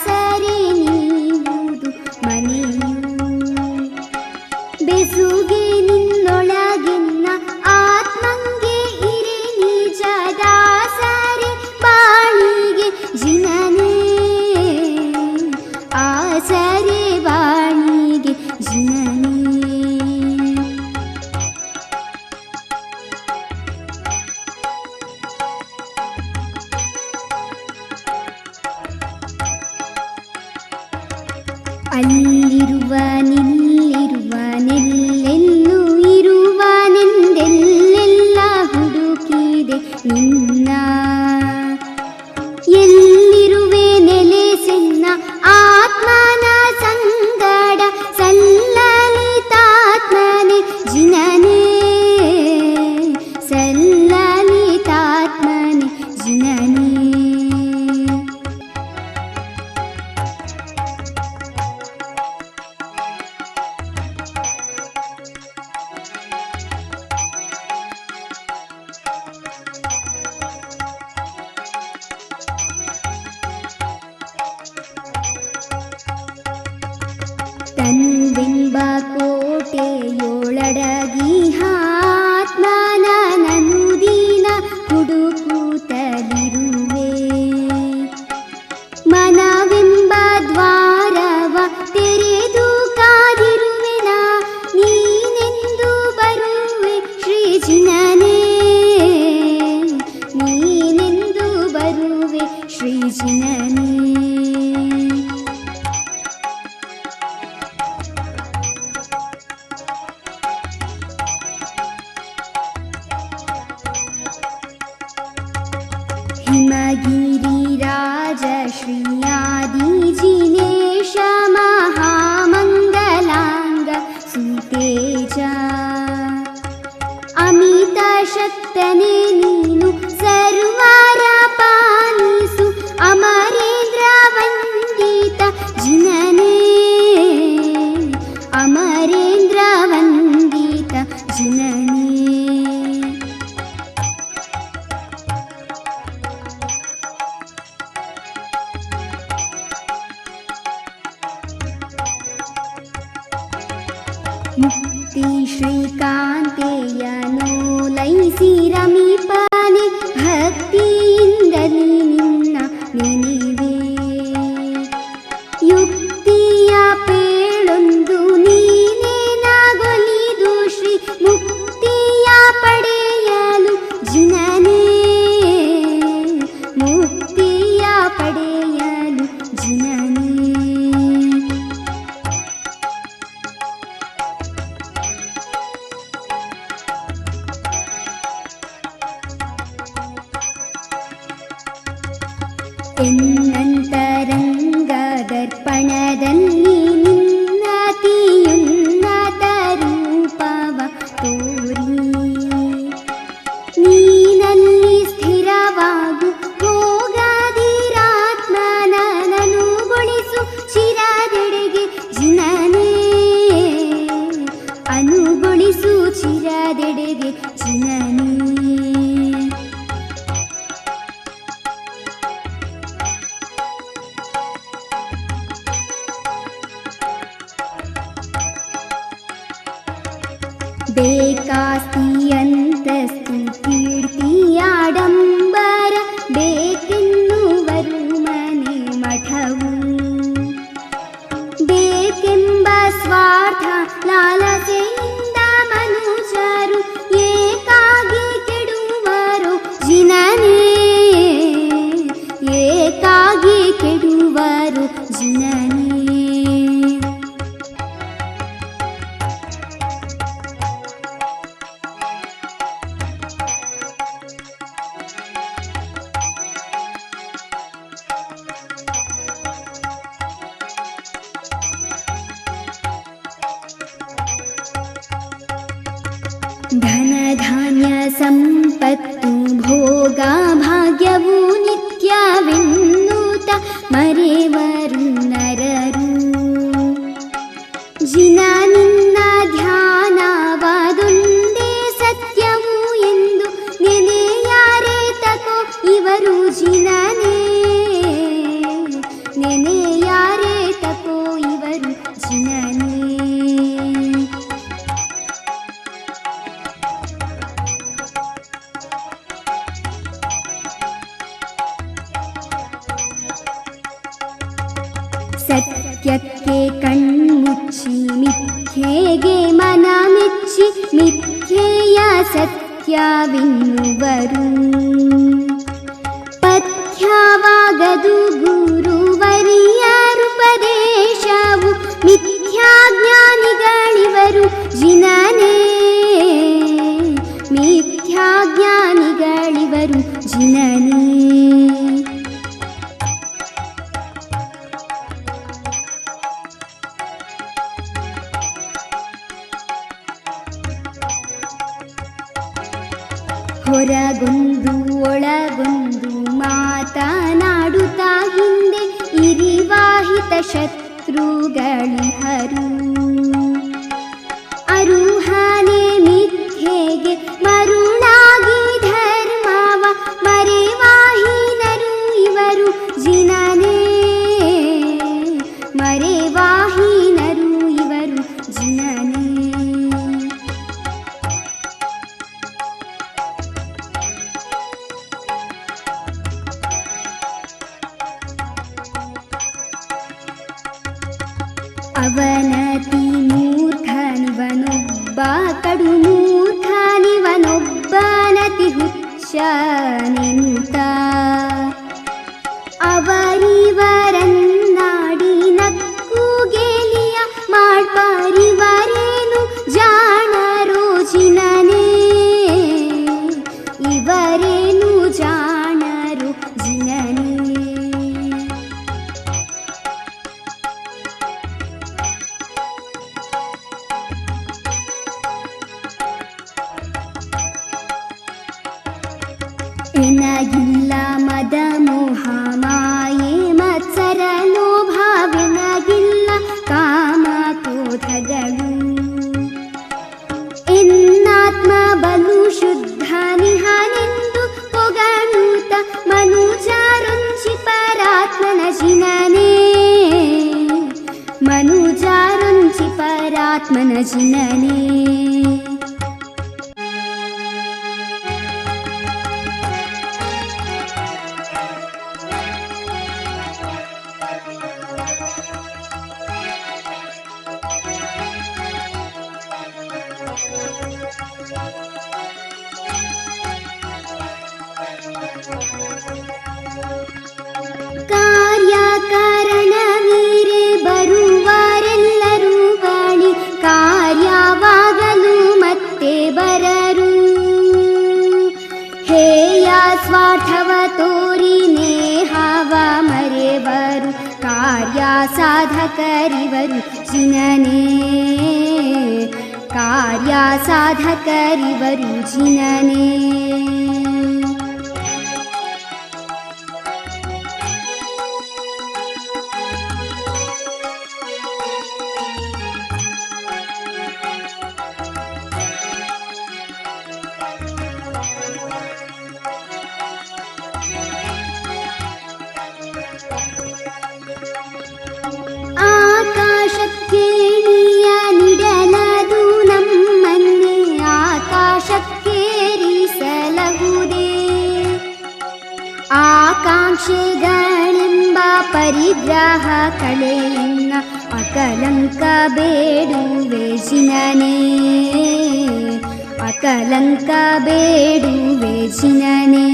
ಸರಿ ನೀವುದು ಮನೆಯು, ಬೆಸುಗೆ ನಿನ್ನೊಳಗಿನ್ನ ಆತ್ಮಂಗೆ ಇರಿ ನಿಜ ದಾಸರಿ ಬಾಳಿಗೆ ಜಿನನೇ, ಆಸರೆ ಬಾಳಿಗೆ ಜಿನನೇ. ಅಲ್ಲಿರುವ ನಿಲ್ಲಿರುವ ಜಿನನಿ. ತನುವೆಂಬ ಕೋಟೆಯೊಳಡಗಿ ಆತ್ಮನನು ದೀನ ಹುಡುಕುತ್ತಲಿರುವೆ. ಮನವೆಂಬ ದ್ವಾರವ ತೆರೆದು ಕಾದಿರುವೆನ, ನೀನೆಂದು ಬರುವೆ ಶ್ರೀ ಜಿನನೇ, ನೀನೆಂದು ಬರುವೆ ಶ್ರೀ ಜಿನನೇ. ಹಿಮಗಿರಿರಾಜ ಶ್ರೀಯಾದಿ ಜಿನೇಶ ಮಹಾಮಂಗಲಾಂಗ ಸುತೇಜ, ಅಮಿತ ಶಕ್ತನೇ ನೀನು ಸರ್ವರ ಪಾಲಿಸು ಅಮರೇಂದ್ರ ವಂದಿತ ಜಿನನೇ, ಅಮರೇಂದ್ರ ವಂದಿತ ಜಿನನೇ. ಮುಕ್ತಿ ಶ್ರೀಕಾಂತೆಯನು ಲೈಸಿ ರಮಿಪನೆ, ಭಕ್ತಿಯಿಂದಲೇ ನಿನ್ನ ನೆನೆವೆ. ಯುಕ್ತಿಯ ಪೇಳೊಂದು ನೀನೇನಾಗೊಲಿದು ಶ್ರೀ ಮುಕ್ತಿಯ ಪಡೆಯಲು ಜಿನನೇ, ಮುಕ್ತಿಯ ಪಡೆಯಲು ಜಿನನೇ. ಎನ್ನಂತರಂಗ ದರ್ಪಣದಲ್ಲಿ ನಿನ್ನತಿಯುನ್ನತ ರೂಪವ ತೋರಿ, ನೀನಲ್ಲಿ ಸ್ಥಿರವಾಗು ಹೋಗದಿರಾತ್ಮನನು ಗೊಳಿಸು ಚಿರದೆಡೆಗೆ ಜಿನನೇ, ಅನುಗೊಳಿಸು ಚಿರದೆಡೆಗೆ ಜಿನನೇ. ಬೇಕಾಸ್ತಿ ಅಂತಸ್ತು ಕೀರ್ತಿ ಆಡಂಬರ, ಬೇಕೆನ್ನುವರು ಮನೆ ಮಠವು. ಬೇಕೆಂಬ ಸ್ವಾರ್ಥ ಲಾಲಸೆಯಿಂದ ಮನುಜರು ಏಕಾಗಿ ಕೆಡುವರು ಜಿನನೇ, ಏಕಾಗಿ ಕೆಡುವರು ಜಿನನೇ. ಧನ ಧಾನ್ಯ ಸಂಪತ್ತು ಭೋಗ ಭಾಗ್ಯವು ನಿತ್ಯವೆನ್ನುತ್ತ ಮರೆವರು ನರರು. ಜಿನ ನಿನ್ನ ಧ್ಯಾನವಾದೊಂದೇ ಸತ್ಯವು ಎಂದು ನೆನೆಯಾರೆ ತಕೋ ಇವರು ಜಿನನೇ, ನೆನೆಯಾರೆ ತಕೋ ಇವರು ಜಿನನೇ. ಸತ್ಯಕ್ಕೆ ಕಣ್ಮುಚ್ಚಿ ಮಿಥ್ಯೆಗೆ ಮನ ಮೆಚ್ಚಿ, ಮಿಥ್ಯೆಯ ಸತ್ಯವೆನ್ನುವರು. ಪಥ್ಯವಾಗದು ಗುರುವರಿಯರುಪದೇಶವು, ಮಿಥ್ಯಾಜ್ಞಾನಿಗಳಿವರು ಜಿನನೇ, ಮಿಥ್ಯಾಜ್ಞಾನಿಗಳಿವರು ಜಿನನೇ. ಹೊರಗೊಂದು ಒಳಗೊಂದು ಶತ್ರುಗಳಿಹರು. ಅರುಹಾನೆ ಮಿಥ್ಯೆಗೆ ಮರುಳಾಗಿ ಧರ್ಮವ ಮರೆವಾಹೀನರು ಇವರು ಜಿನನೇ. ಮರೆವಾಹೀನರು ಇವರು ಜಿನನೇ. ಅವನತಿ ಮೂರ್ಖನಿವನೊಬ್ಬ ಕಡು ಮೂರ್ಖನಿವನೊಬ್ಬನತಿ ಹುಚ್ಚನೆನುತ ಅವರಿವರನ್ನಾಡಿ ನಕ್ಕು ಗೆಲಿಯ ಮಾಡ್ಪಾರಿವರೇನು ಜಾಣರೋ ಜಿನನೇ. ಇವರೇನು ಜಾಣರು ಜಿನನೇ. ಎನಗಿಲ್ಲ ಮದ ಮೋಹ ಮಾಯೆ ಮತ್ಸರ ಲೋಭವೆನಗಿಲ್ಲ ಕಾಮ ಕ್ರೋಧಗಳು. ಎನ್ನಾತ್ಮ ಬಲು ಶುದ್ಧ ನಿಹನೆಂದು ಪೊಗಳುತ್ತ ಮನುಜಾರುಂಚಿ ಪರಾತ್ಮನ ಜಿನನೇ. ಮನುಜಾರುಂಚಿ ಪರಾತ್ಮನ ಜಿನನೇ. ಕಾರ್ಯಕಾರಣವೀರೆ ಬರುವರೆಲ್ಲರೂ ಬಳಿ ಕಾರ್ಯವಾಗಲು ಮತ್ತೆ ಬರರು. ಹೇಯ ಸ್ವಾರ್ಥವ ತೋರಿ ನೇಹವ ಮರೆವರು ಕಾರ್ಯ ಸಾಧಕರಿವರು ಜಿನನೇ. ಕಾರ್ಯ ಸಾಧಕರಿವರು ಜಿನನೇ. ಆಕಾಶಕ್ಕೇಣಿಯ ನಿಡಲದು ನಮ್ಮನ್ನೇ ಆಕಾಶಕ್ಕೇರಿಸಲಹುದೇ. ಆಕಾಂಕ್ಷೆಗಳೆಂಬ ಪರಿಗ್ರಹ ಕಳೆಯಿನ್ನ ಅಕಲಂಕ ಬೇಡುವೆ ಜಿನನೇ. ಅಕಲಂಕ ಬೇಡುವೆ ಜಿನನೇ.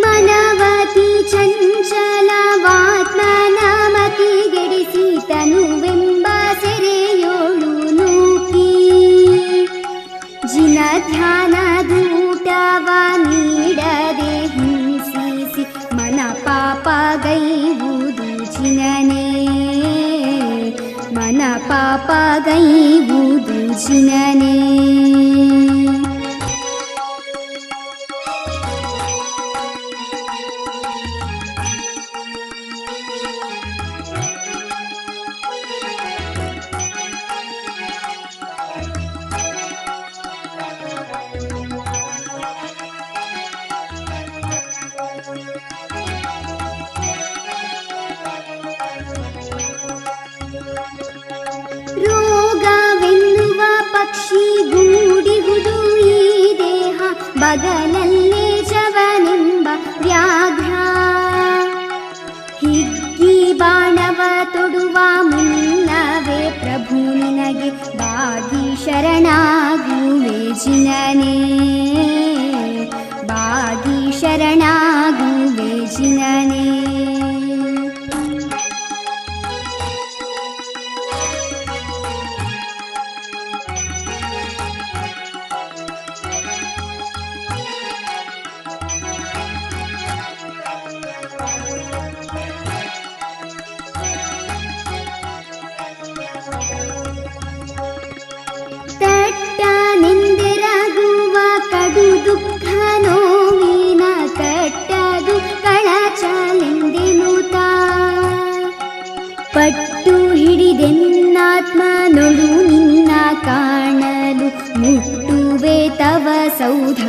ಮನವತಿ ಚಂಚಲವಾತ್ಮನ ಮತಿಗೆಡಿಸಿ ತನುವೆಂಬ ಸೆರೆಯೋಳು ನೂಕಿ ಜಿನ ಧ್ಯಾನದೂಟವ ನೀಡದೆ ಹಿಂಸಿಸಿ ಮನ ಪಾಪಗೈವುದು ಜಿನನೇ. ಮನ ಪಾಪಗೈವುದು ಜಿನನೇ. ರೋಗವೆನ್ನುವ ಪಕ್ಷಿ ಗೂಡಿಹುದು ಈ ದೇಹ ಬಗಲಲ್ಲೇ ಜವನೆಂಬ ವ್ಯಾಘ್ರ. ಹಿಗ್ಗಿ ಬಾಣವ ತೊಡುವ ಮುನ್ನವೇ ಪ್ರಭು ನಿನಗೆ ಬಾಗಿ ಶರಣಾಗುವೆ ಜಿನನೇ. ಬಾಗಿ ಶರಣಾಗುವೆ ಜಿನನೇ.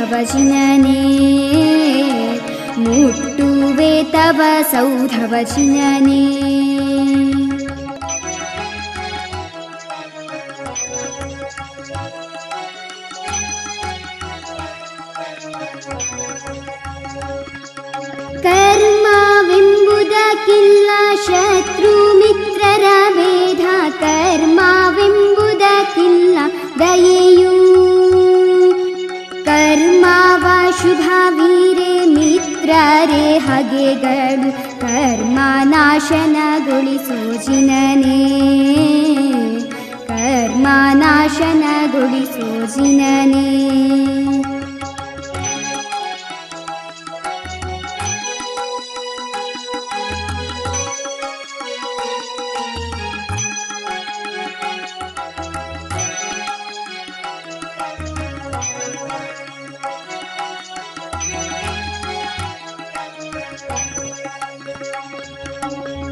ಸೌಧವ ಜಿನನೇ ಮುಟ್ಟುವೆ ತವ ಸೌಧವ ಜಿನನೇ ಕರ್ಮವೆಂಬುದಕ್ಕಿಲ್ಲ ಶತ್ರು ಮಿತ್ರರ ಭೇದ ಕರ್ಮವೆಂಬುದಕ್ಕಿಲ್ಲ ದಯೆಯೂ ಕರ್ಮವ ಶುಭ ವೀರೆ ಮಿತ್ರರೇ ಹಗೆಗಳು ಕರ್ಮ ನಾಶನಗೊಳಿಸೋ ಜಿನನೇ ಕರ್ಮ ನಾಶನಗೊಳಿಸೋ ಜಿನನೇ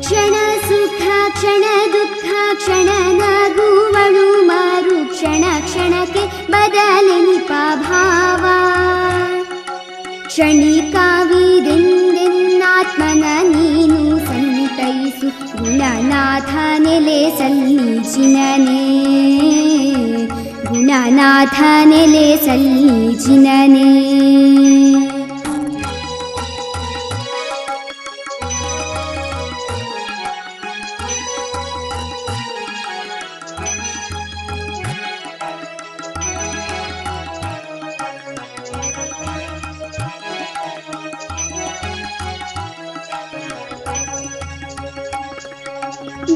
ಕ್ಷಣ ಸುಖ ಕ್ಷಣ ದುಃಖ ಕ್ಷಣ ನಗುವಳು ಮಾರು ಕ್ಷಣ ಕ್ಷಣಕ್ಕೆ ಬದಲೆನಿಪ ಭಾವ ಕ್ಷಣಿಕಾವಿದೆಂದೆನ್ನಾತ್ಮನ ನೀನು ಸಂತೈಸು ಗುಣನಾಥ ನೆಲೆ ಸಲ್ಲಿ ಜಿನನೇ ಗುಣನಾಥ ನೆಲೆ ಸಲ್ಲಿ ಜಿನನೇ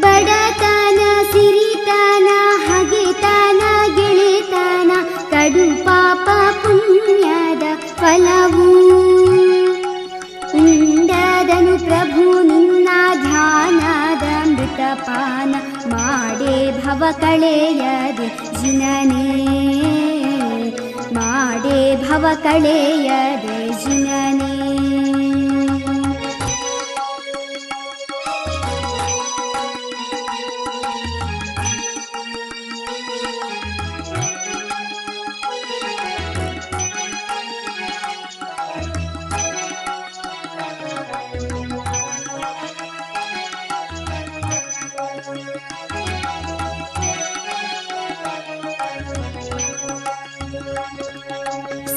ಬಡತನ ಸಿರಿತನ ಹಗೆತನ ಗೆಳೆತನ ಕಡು ಪಾಪ ಪುಣ್ಯದ ಫಲವು ಉಂಡದನು ಪ್ರಭು ನಿನ್ನ ಧ್ಯಾನದ ಮೃತಪಾನ ಮಾಡೇ ಭವ ಕಳೆಯದೆ ಜಿನನೇ ಮಾಡೇ ಭವ ಕಳೆಯದೆ ಜಿನನೇ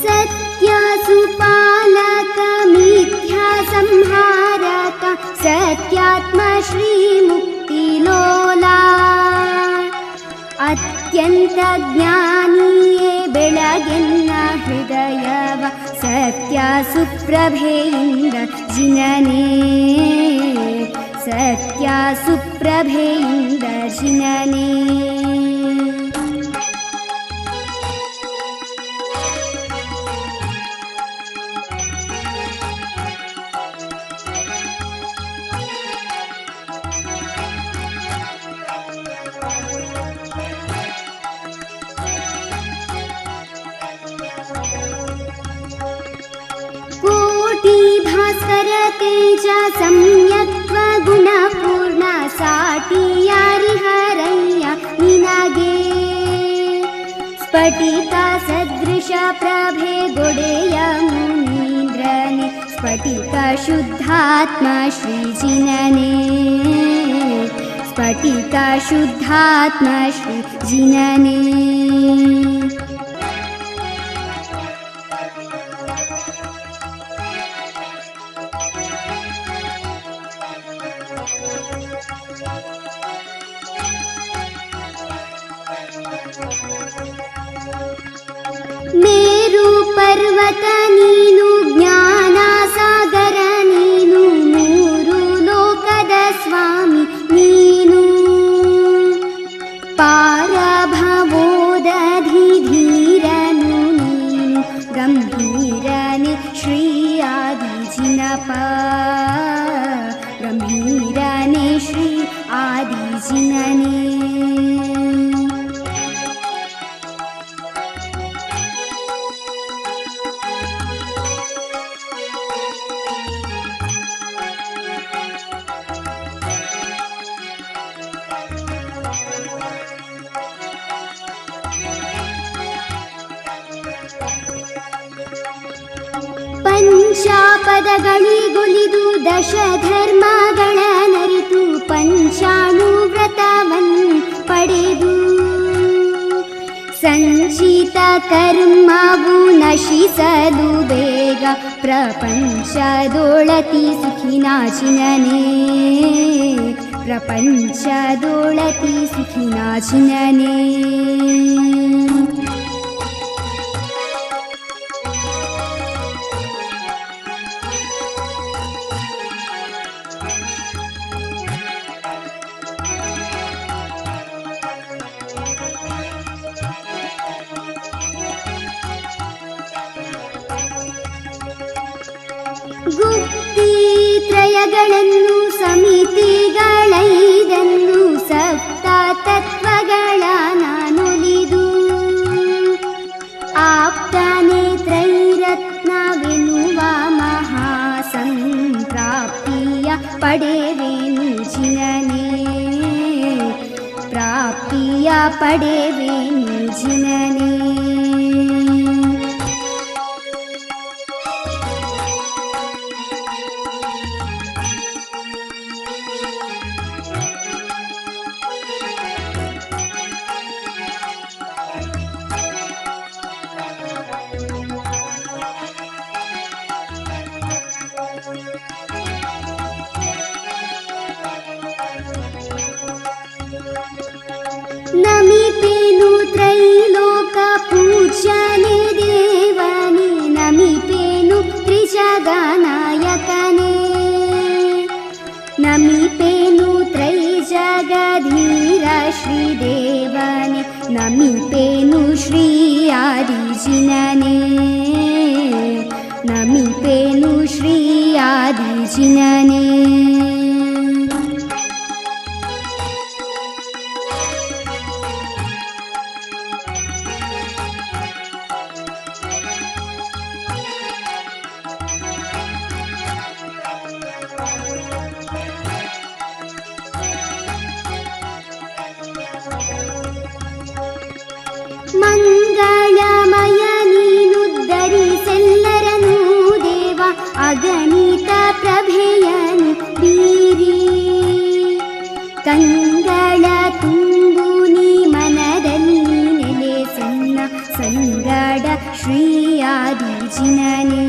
ಸತ್ಯ ಸುಪಾಲಕ ಮಿಥ್ಯಾ ಸಂಹಾರಕ ಸತ್ಯಾತ್ಮ ಶ್ರೀ ಮುಕ್ತಿ ಲೋಲಾ ಅತ್ಯಂತ ಜ್ಞಾನಿಯೇ ಬೆಳಗೆನ್ನ ಹೃದಯವ ಸತ್ಯ ಸುಪ್ರಭೆಯಿಂದ ಜಿನನೇ ಸತ್ಯ ಸುಪ್ರಭೆಯಿಂದ ಜಿನನೇ ಕೋಟಿ ಭಾಸ್ಕರ ತೇಜ ಸಂಯಕ್ವ ಗುಣಪೂರ್ಣ ಸಾಟಿಯಾರಿ ಹರಯ್ಯ ನಿನಗೆ ಸ್ಫಟಿಕ ಸದೃಶ ಪ್ರಭೆ ಗೊಡೆಯ ಮುನೀಂದ್ರನೆ ಸ್ಫಟಿಕ ಶುದ್ಧಾತ್ಮ ಶ್ರೀ ಜಿನನೇ ಸ್ಫಟಿಕ ಶುದ್ಧಾತ್ಮ ಶ್ರೀ ಜಿನನೇ ಮೇರು ಪರ್ವತ ನೀನು ಜ್ಞಾನ ಸಾಗರ ನೀನು ಮೂರು ಲೋಕದ ಸ್ವಾಮಿ ನೀನು ಪಾರಭವೋದಧಿಧೀರನು ನೀನು ಗಂಭೀರನೆ ಶ್ರೀ ಆದಿ ಜಿನಪ ಗಂಭೀರನೆ ಶ್ರೀ ಆದಿ ಜಿನನೇ ಶಾಪದಗಳಿಗೊಲಿದು ದಶಧರ್ಮಗಳನರಿತು ಪಂಚಾಣು ವ್ರತವನ್ನು ಪಡೆದು ಸಂಚಿತ ಕರ್ಮವು ನಶಿಸಲು ಬೇಗ ಪ್ರಪಂಚದೊಳತಿ ಸುಖಿನಾಚಿನನೇ ಪ್ರಪಂಚದೊಳತಿ ಸುಖಿನಾಚಿನನೇ ಗುಪ್ತಿತ್ರಯಗಳನ್ನು ಸಮಿತಿಗಳೈದನ್ನು ಸಪ್ತ ತತ್ವಗಳ ನಾನೊಲಿದು ಆಪ್ತನೇ ತ್ರೈರತ್ನವೆನ್ನುವ ಮಹಾಸಂಪ್ರಾಪ್ತಿಯ ಪಡೆವೇನು ಜಿನನೇ ಪ್ರಾಪ್ತಿಯ ಪಡೆವೇನು ಜಿನನೇ ನಮಿಪೇನು ತ್ರೈಲೋಕ ಪೂಜ್ಯನೇ ದೇವನೇ ನಮಿಪೇನು ತ್ರಿಜಗನಾಯಕನೇ ನಮಿಪೇನು ತ್ರೈಜಗಧೀರ ಶ್ರೀದೇವನೇ ನಮಿಪೇನು ಶ್ರೀ ಆದಿಜಿನನೇ ನಮಿಪೇನು ಶ್ರೀ ಆದಿಜಿನನೇ ಮಂಗಳಮಯ ನೀನುದ್ಧರಿಸೆಲ್ಲರನೂ ದೇವ ಅಗಣಿತ ಪ್ರಭೆಯನು ಬೀರಿ ಕಂಗಳ ತುಂಬು ನೀ ಮನದಲ್ಲಿ ನೆಲೆಸನ್ನ ಸಂಗಡ ಶ್ರೀ ಆದಿಜಿನನೇ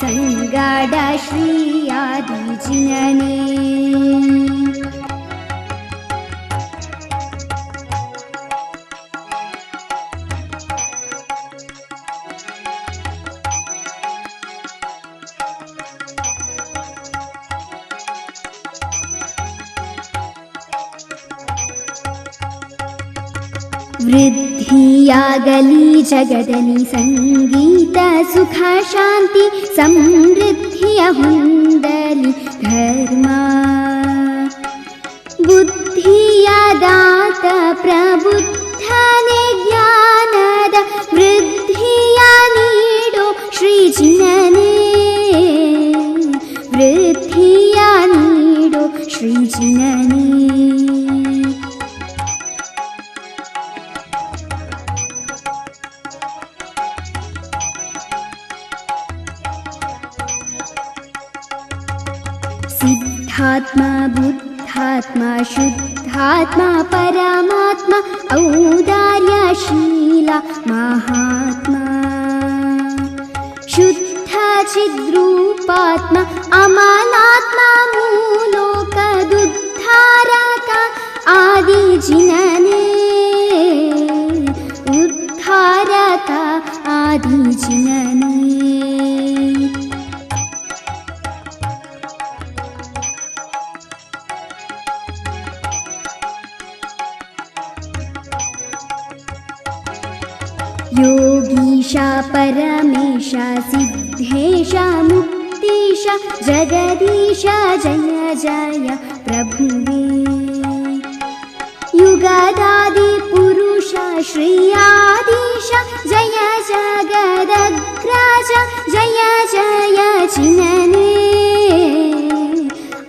ಸಂಗಡ ಶ್ರೀ ಆದಿಜಿನನೇ ವೃದ್ಧಿಯಾಗಲಿ ಜಗದಲ್ಲಿ ಸಂಗೀತ ಸುಖ ಶಾಂತಿ ಸಮೃದ್ಧಿಯ ಹೊಂದಲಿ ಧರ್ಮ ಬುದ್ಧಿಯ ದಾತ ಪ್ರಬುದ್ಧನೇ ಜ್ಞಾನದ ವೃದ್ಧಿಯ ನೀಡೋ ಶ್ರೀ ಜಿನನೇ ವೃದ್ಧಿಯ ನೀಡೋ ಶ್ರೀ ಜಿನನೇ ಸಿದ್ಧಾತ್ಮ ಬುದ್ಧಾತ್ಮ ಶುದ್ಧಾತ್ಮ ಪರಮಾತ್ಮ ಔದಾರ್ಯಶೀಲ ಮಹಾತ್ಮ ಶುದ್ಧ ಚಿದ್ರೂಪಾತ್ಮ ಅಮಲಾತ್ಮ ಮೂಲೋಕದುದ್ಧಾರಕ ಆದಿಜಿನನೇ ಉದ್ಧಾರಕ ಆದಿಜಿನನೇ योगीश परमेश सिद्धेश मुक्तीश जगदीश जय जय प्रभुवे युगदादि पुरुष श्री आदिश जय जगदग्रज जय जय जिनने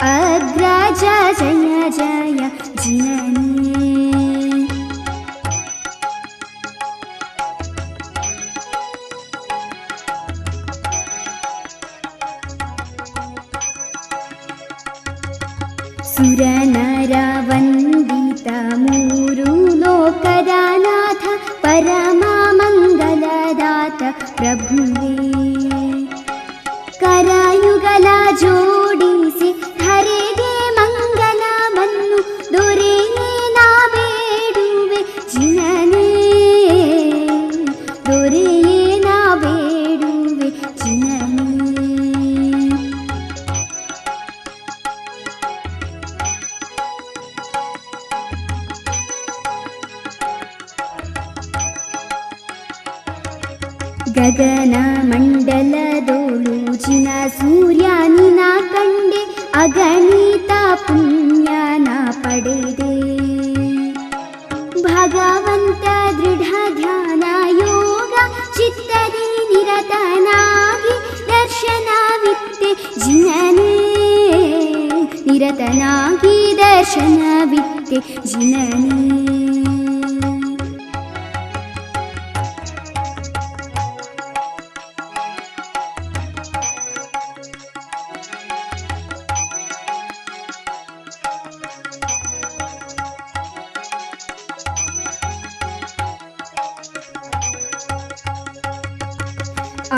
अग्रज जय जय जिनने ಸುರನರ ವಂದಿತ ಮೂರು ಲೋಕದ ನಾಥ ಪರಮ ಮಂಗಲದಾತ ಪ್ರಭುವೇ. ಕರಯುಗಲ ಜೋಡಿಸಿ ಧರೆಗೆ ಮಂಗಲವನ್ನು ದೊರೆಯೇ ನಾ ಬೇಡುವೆ ಜಿನನೇ, ದೊರೆಯೇ ನಾ ಬೇಡುವೆ ಜಿನನೇ. ಗಗನ ಮಂಡಲದೋಳು ಜಿನ ಸೂರ್ಯ ನಿನ ಕಂಡೆ, ಅಗಣಿತ ಪುಣ್ಯನ ಪಡೆದೆ. ಭಗವಂತ ದೃಢ ಧ್ಯಾನ ಯೋಗ ಚಿತ್ತದಿ ನಿರತನಾಗಿ ದರ್ಶನವಿತ್ತೆ ಜಿನನೇ, ನಿರತನಾಗಿ ದರ್ಶನವಿತ್ತೆ ಜಿನನೇ.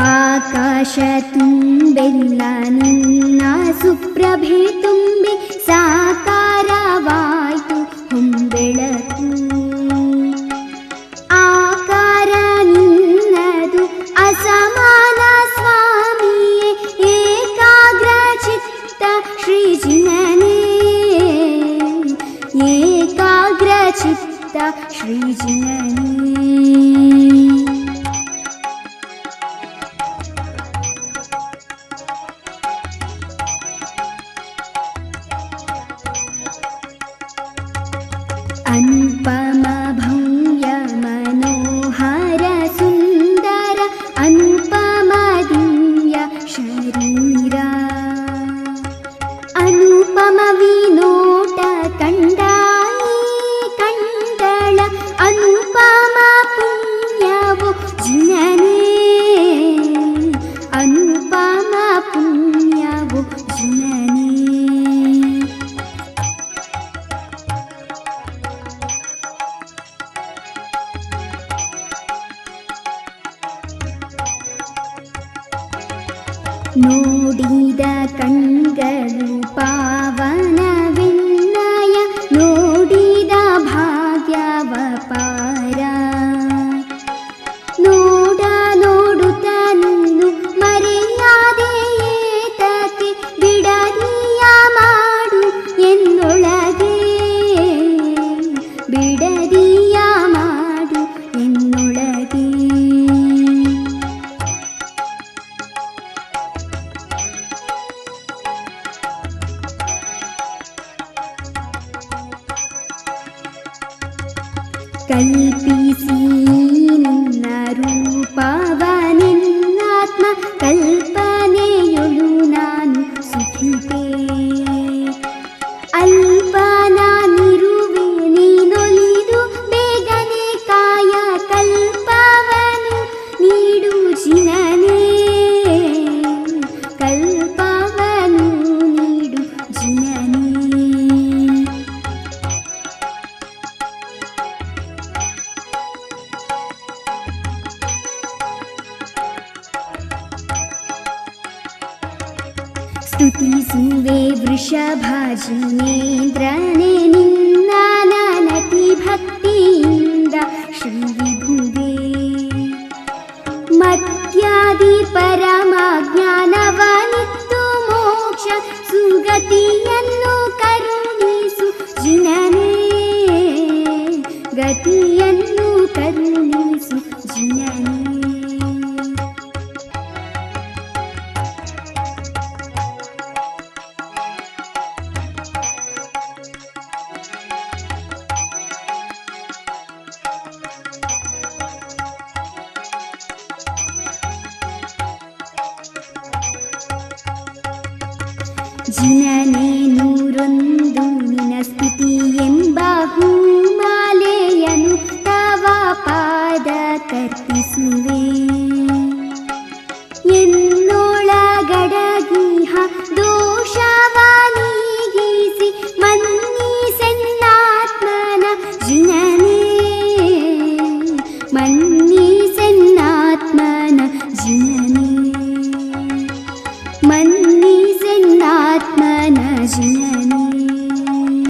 ಆಕಾಶ ತುಂಬೆಲ್ಲ ನಿನ್ನ ಸುಪ್ರಭೆ ತುಂಬಿ ಸಾಕಾರವಾಯ್ತು ಹೊಂಬೆಳಕು. ಆಕಾರ ನಿನ್ನದು ಅಸಮಾನ ಸ್ವಾಮಿಯೇ, ಏಕಾಗ್ರ ಚಿತ್ತ ಶ್ರೀ ಜಿನನೇ, ಏಕಾಗ್ರ ಚಿತ್ತ ಶ್ರೀ ಜಿನನೇ. ಅನುಪಮ ಭವ್ಯ ಮನೋಹರ ಸುಂದರ ಅನುಪಮ ದಿವ್ಯ ಶರೀರ, ಅನುಪಮ ವಿನೋಟ ಕಂಡಾಯಿ ಕಂಡಳ ಅನುಪಮ ಪುಣ್ಯವು ಜಿನನೇ, ಅನುಪಮ ಪುಣ್ಯವು ಜಿನನೇ. ನೋಡಿದ ಕಣ್ಗಳು ಪಾವನವೆನ್ನಯ, ನೋಡಿದ ಭಾಗ್ಯವ ಪಾರ. ನೋಡ ನೋಡುತ್ತ ನೀನು ಮರೆಯಾದೆ ಏತಕ್ಕೆ, ಬಿಡದಿಯ ಮಾಡು ಎನ್ನೊಳಗೆ, ಬಿಡದಿಯ ಮಾಡು ಎನ್ನೊಳಗೆ. ಕಲ್ಪಿಸಿ ನಿನ್ನ ರೂಪವ ನಿನ್ನಾತ್ಮ ಕಲ್ಪನೆಯೊಳು ನಾನು ಸುಖಿತೆ. ಅಲ್ಪ ನಾನಿರುವೆ ನೀನೊಲಿದು ಬೇಗನೆ ಕಾಯ ಕಲ್ಪವನು ನೀಡು ಜಿನನೇ, ಕಲ್ಪವನು ನೀಡು ಜಿನನೇ. ಸ್ತುತಿಸುವೆ ವೃಷಭಾಜಿನೇಂದ್ರನೇ ನಿನ್ನ ನಟಿ ಭಕ್ತಿಯಿಂದ ಶ್ರೀ ವಿಭುವೇ. ಮತ್ಯಾದಿ ಪರಮ ಜ್ಞಾನವನಿತ್ತು ಮೋಕ್ಷ ಸುಗತಿಯನ್ನು ಕರುಣಿಸು ಜಿನನೇ, ಗತಿಯನ್ನು ಕರುಣಿಸು ಜಿನನೇ. ಜಿನನೇ ನೂರೊಂದು ನಿನ ಸ್ತುತಿ ಎಂಬ ಹೂಮಾಲೆಯನು ತವ ಪಾದ ಕರ್ಪಿಸುವೆ. ಎನ್ನೊಳಗಡಗಿಹ ದೋಷವ ನೀಗಿಸಿ ಮನ್ನಿಸೆನ್ನಾತ್ಮನ ಜಿನನಿ